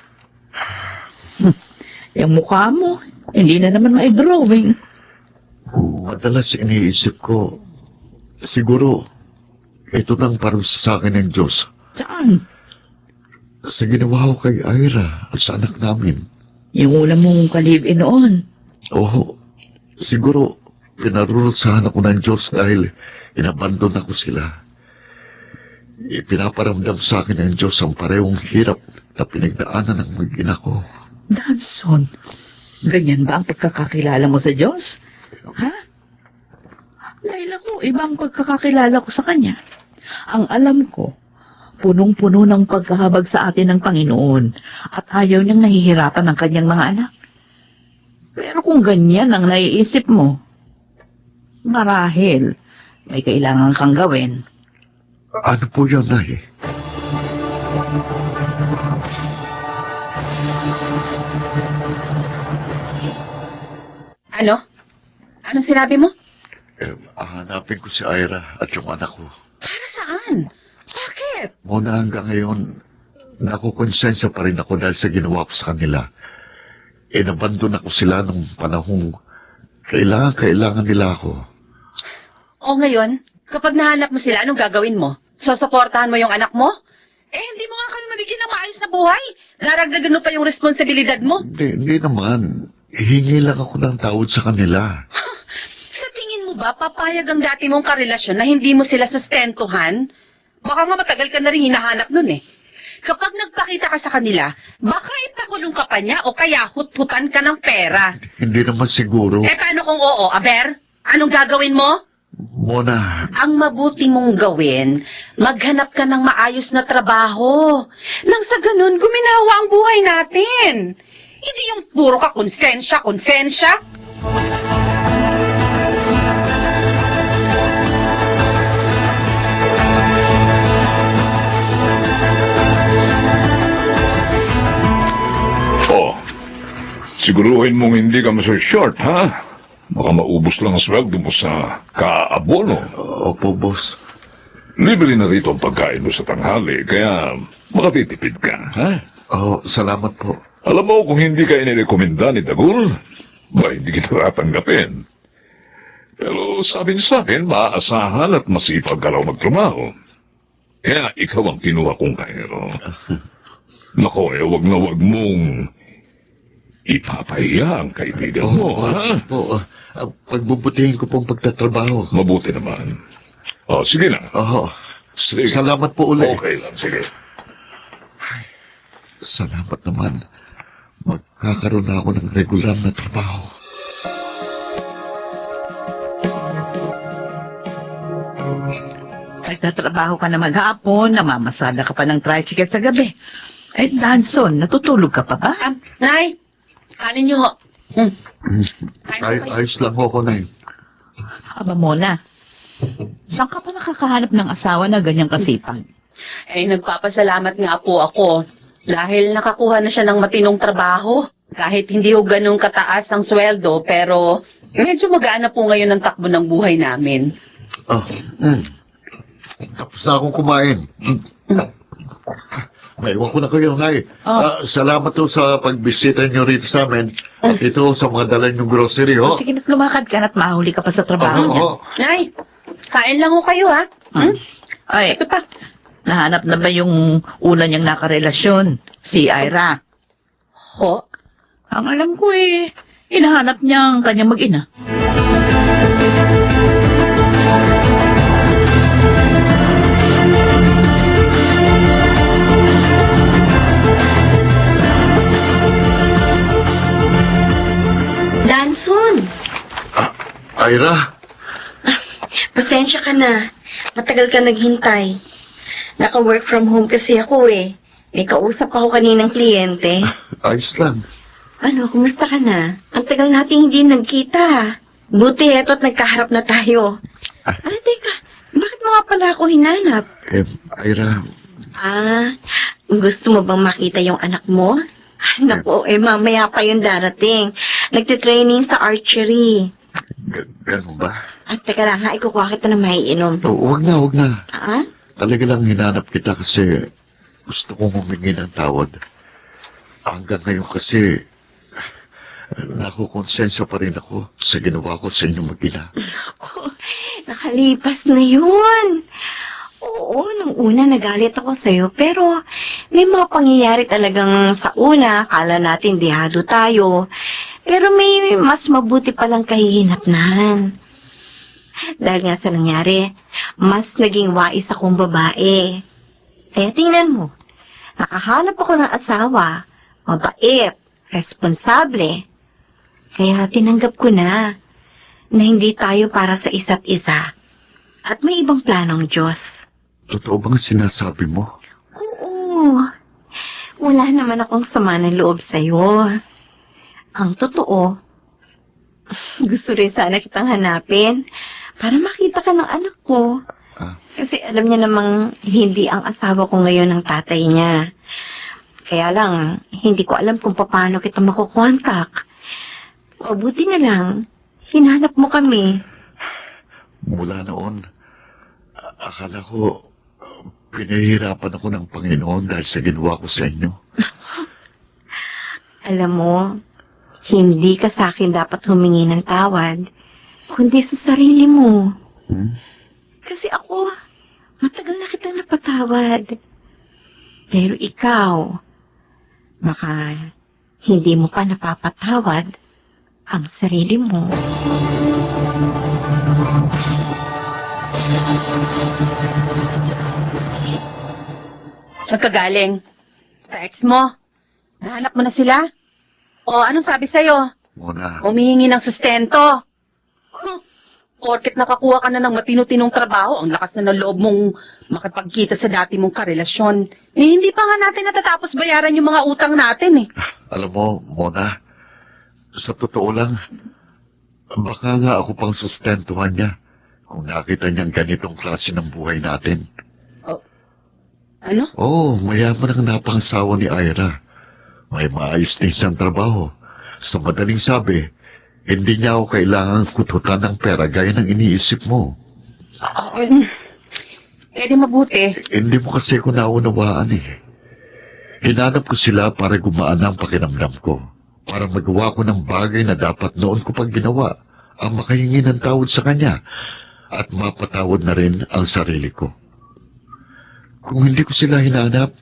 Yung mukha mo, hindi na naman mai-drawing. madalas iniisip ko, Siguro, ito nang parusa sa akin ng Diyos. Saan? Sa ginawa ko kay Ira at sa anak namin. Yung ulam mong kalibin noon. Oo, siguro, pinarurusahan ako ng Diyos dahil inabandon ako sila. Ipinaparamdam sa akin ng Diyos ang parehong hirap na pinagdaanan ng mag-ina ko. Danson, ganyan ba ang pagkakakilala mo sa Diyos? Ha? Dahil ako, ibang pagkakakilala ko sa Kanya. Ang alam ko, punong-puno ng pagkahabag sa atin ng Panginoon at ayaw niyang nahihirapan ng Kanyang mga anak. Pero kung ganyan ang naiisip mo, marahil may kailangan kang gawin. Ano po yun, Nay? Ano? Anong sinabi mo? Hanapin ko si Ira at yung anak ko. Para saan? Bakit? Muna hanggang ngayon, nakukonsensya pa rin ako dahil sa ginawa ko sa kanila. Inabandon ako sila nung panahong kailangan nila ako. O ngayon, kapag nahanap mo sila, anong gagawin mo? Susuportahan mo yung anak mo? Hindi mo nga kami mabigyan ng maayos na buhay. Daragdagan mo pa yung responsibilidad mo. Hindi naman. Hingi lang ako ng tawad sa kanila. Sa tingin mo ba, papayag ang dati mong karelasyon na hindi mo sila sustentuhan? Baka nga matagal ka na rin hinahanap nun eh. Kapag nagpakita ka sa kanila, baka ipakulong ka pa niya o kaya huthutan ka ng pera. Hindi naman siguro. Paano kung oo, Aber? Anong gagawin mo? Mona, Ang mabuti mong gawin, maghanap ka ng maayos na trabaho. Nang sa ganun, guminawa ang buhay natin. Hindi yung puro ka konsensya. Oh, siguruhin mong hindi ka short, ha? Baka maubos lang ang sweldo mo sa kaabono. opo, boss. Libre na rito ang pagkain mo sa tanghali, kaya makatitipid ka, ha? Salamat po. Alam mo, kung hindi ka inirekomenda ni Dagul, ba hindi kita tatanggapin. Pero sabi niya sa akin, maaasahan at masipag ka raw magtrabaho. Kaya ikaw ang kinuha kong kahero. Nako, wag na wag mong ipapahiya ang kaibigan mo, ha? Po, pagbubutihin ko pong pagtatrabaho. Mabuti naman. Sige na. Sige. Salamat po ulit. Okay lang, sige. Salamat naman. Magkakaroon na ako ng regular na trabaho. Nagtatrabaho ka na maghapon, namamasada ka pa ng tricycle sa gabi. Danson, natutulog ka pa ba? Nay, kanin niyo ho. Ayos lang ako, Nay. Aba Mona, saan ka pa nakakahanap ng asawa na ganyang kasipag? Nagpapasalamat nga po ako dahil nakakuha na siya ng matinong trabaho. Kahit hindi ho ganun kataas ang sweldo, pero medyo magaan na po ngayon ang takbo ng buhay namin. Tapos na akong kumain. Maiwan ko na kayo, Nay. Salamat po sa pagbisita niyo rito sa amin. At ito sa mga dala niyong grocery, ho. Sige na't lumakad ka na't mahuli ka pa sa trabaho niya. Nay, kain lang ho kayo ha. Ay, Ito pa. nahanap na ba yung una niyang nakarelasyon? Si Ira. Ho? Ang alam ko hinahanap niya ang kanyang mag-ina. Danson, Ira, pasensya ka na. Matagal ka naghintay. Naka-work from home kasi ako eh. May kausap ako kaninang kliyente. ayos lang. Ano, kumusta ka na? Ang tagal natin hindi nagkita. Buti eto't nagkaharap na tayo. Teka, bakit mo nga pala ako hinanap? Ira, Gusto mo bang makita yung anak mo? Naku, mamaya pa yung darating. Nagtitraining sa archery. ganun ba? Teka lang ha, ikukuha kita na maiinom. Huwag na. Ah? Talaga lang hinanap kita kasi gusto kong humingi ng tawad. Hanggang ngayon kasi Nakukonsensya pa rin ako sa ginawa ko sa inyong mag-ina. Ako, nakalipas na yun. Oo, nung una nagalit ako sa'yo, pero may mga pangyayari talagang sa una, kala natin dihado tayo. Pero may mas mabuti palang kahihinatnan. Dahil nga sa nangyari, mas naging wais akong babae. Kaya tingnan mo, nakahanap ako ng asawa, mabait, responsable. Kaya tinanggap ko na hindi tayo para sa isa't isa. At may ibang planong Diyos. Totoo bang sinasabi mo? Oo. Wala naman akong sama ng loob sa'yo. Ang totoo, gusto rin sana kitang hanapin para makita ka ng anak ko. Kasi alam niya namang hindi ang asawa ko ngayon ng tatay niya. Kaya lang, hindi ko alam kung paano kita makukontak. Mabuti na lang, hinanap mo kami. Mula noon, akala ko pinahihirapan ako ng Panginoon dahil sa ginawa ko sa inyo. Alam mo, hindi ka sa akin dapat humingi ng tawad, kundi sa sarili mo. Kasi ako, matagal na kitang napatawad. Pero ikaw, baka hindi mo pa napapatawad ang sarili mo. Saan ka galing? Sa ex mo? Nahanap mo na sila? O anong sabi sa'yo? Mona, Humihingi ng sustento. Porket nakakuha ka na ng matino-tinong trabaho, ang lakas na ng loob mong makipagkita sa dati mong karelasyon. Eh, hindi pa nga natin natatapos bayaran yung mga utang natin eh. alam mo, Mona, sa totoo lang, baka nga ako pang sustentuhan niya kung nakita niyang ganitong klase ng buhay natin. Ano? Oo, mayaman ang napangasawa ni Ira. May maayos din siyang trabaho. Sa madaling sabi, hindi niya ako kailangang kututan ng pera gaya ng iniisip mo. Eh di mabuti. Hindi mo kasi ako naunawaan eh. Hinanap ko sila para gumaan ang pakiramdam ko. Para magawa ko ng bagay na dapat noon ko pag ginawa. Ang makahingi ng tawad sa kanya. At mapatawad na rin ang sarili ko. Kung hindi ko sila hinanap,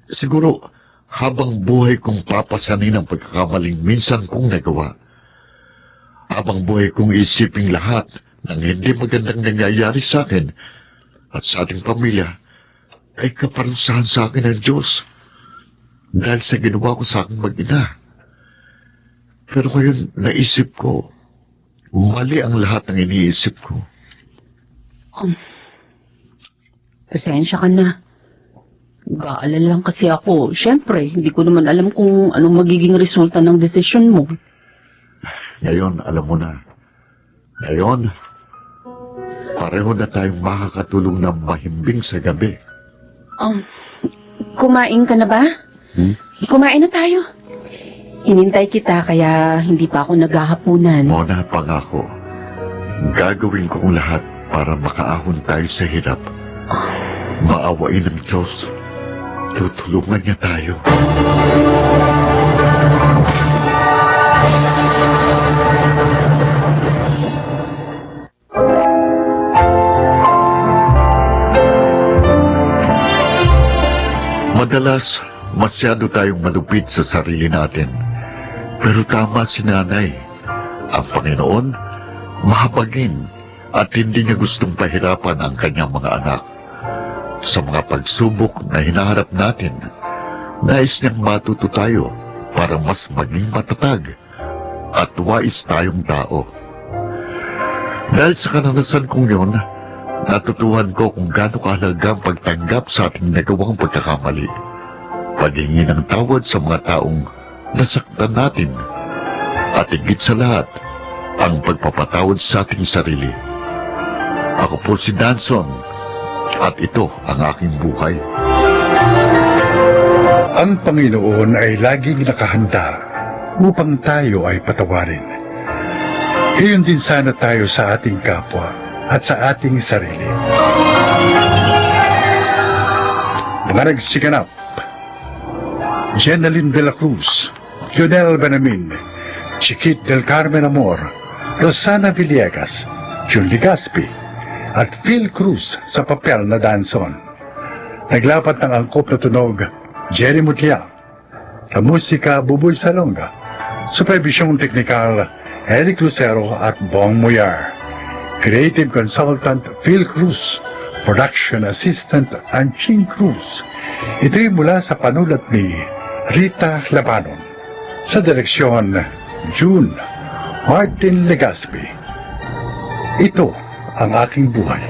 siguro habang buhay kong papasanin ang pagkakamaling minsan kong nagawa. Habang buhay kong isiping lahat ng hindi magandang nangyayari sa akin at sa ating pamilya ay kaparusahan sa akin ng Diyos dahil sa ginawa ko sa aking mag-ina. Pero ngayon naisip ko, mali ang lahat ng iniisip ko. Pasensya ka na. Gaalala lang kasi ako. Siyempre, hindi ko naman alam kung anong magiging resulta ng desisyon mo. Ngayon, alam mo na. Ngayon, pareho na tayong makakatulong ng mahimbing sa gabi. Kumain ka na ba? Kumain na tayo. Inintay kita kaya hindi pa ako naghahapunan. Mona, pangako. Gagawin ko ang lahat para makaahon tayo sa hirap. Maawain ng Diyos. Tutulungan niya tayo. Madalas, masyado tayong malupit sa sarili natin. Pero tama si nanay. Ang Panginoon, mahabagin at hindi niya gustong pahirapan ang kanyang mga anak. Sa mga pagsubok na hinaharap natin, nais niyang matuto tayo para mas maging matatag at wais tayong tao. Dahil sa karanasan kong yun, natutuhan ko kung gaano kahalaga ang pagtanggap sa ating nagawang pagkakamali. Paghingi ng tawad sa mga taong nasaktan natin at higit sa lahat, ang pagpapatawad sa ating sarili. Ako po si Danson at ito ang aking buhay. Ang Panginoon ay laging nakahanda upang tayo ay patawarin. Iyon din sana tayo sa ating kapwa at sa ating sarili. Mga nagsiganap, Jenaline de la Cruz, Lionel Benamin, Chiquit del Carmen Amor, Rosana Villegas, Jun Legaspi, at Phil Cruz sa papel na Danson. Naglapat ng angkop na tunog, Jerry Mutliang. Sa musika, Buboy Salonga. Supervisyong teknikal, Eric Lucero at Bong Muyar. Creative Consultant, Phil Cruz. Production Assistant, Anching Cruz. Ito'y mula sa panulat ni Rita Labanon. Sa direksyon, June Martin Legaspi. Ito ang aking buhay.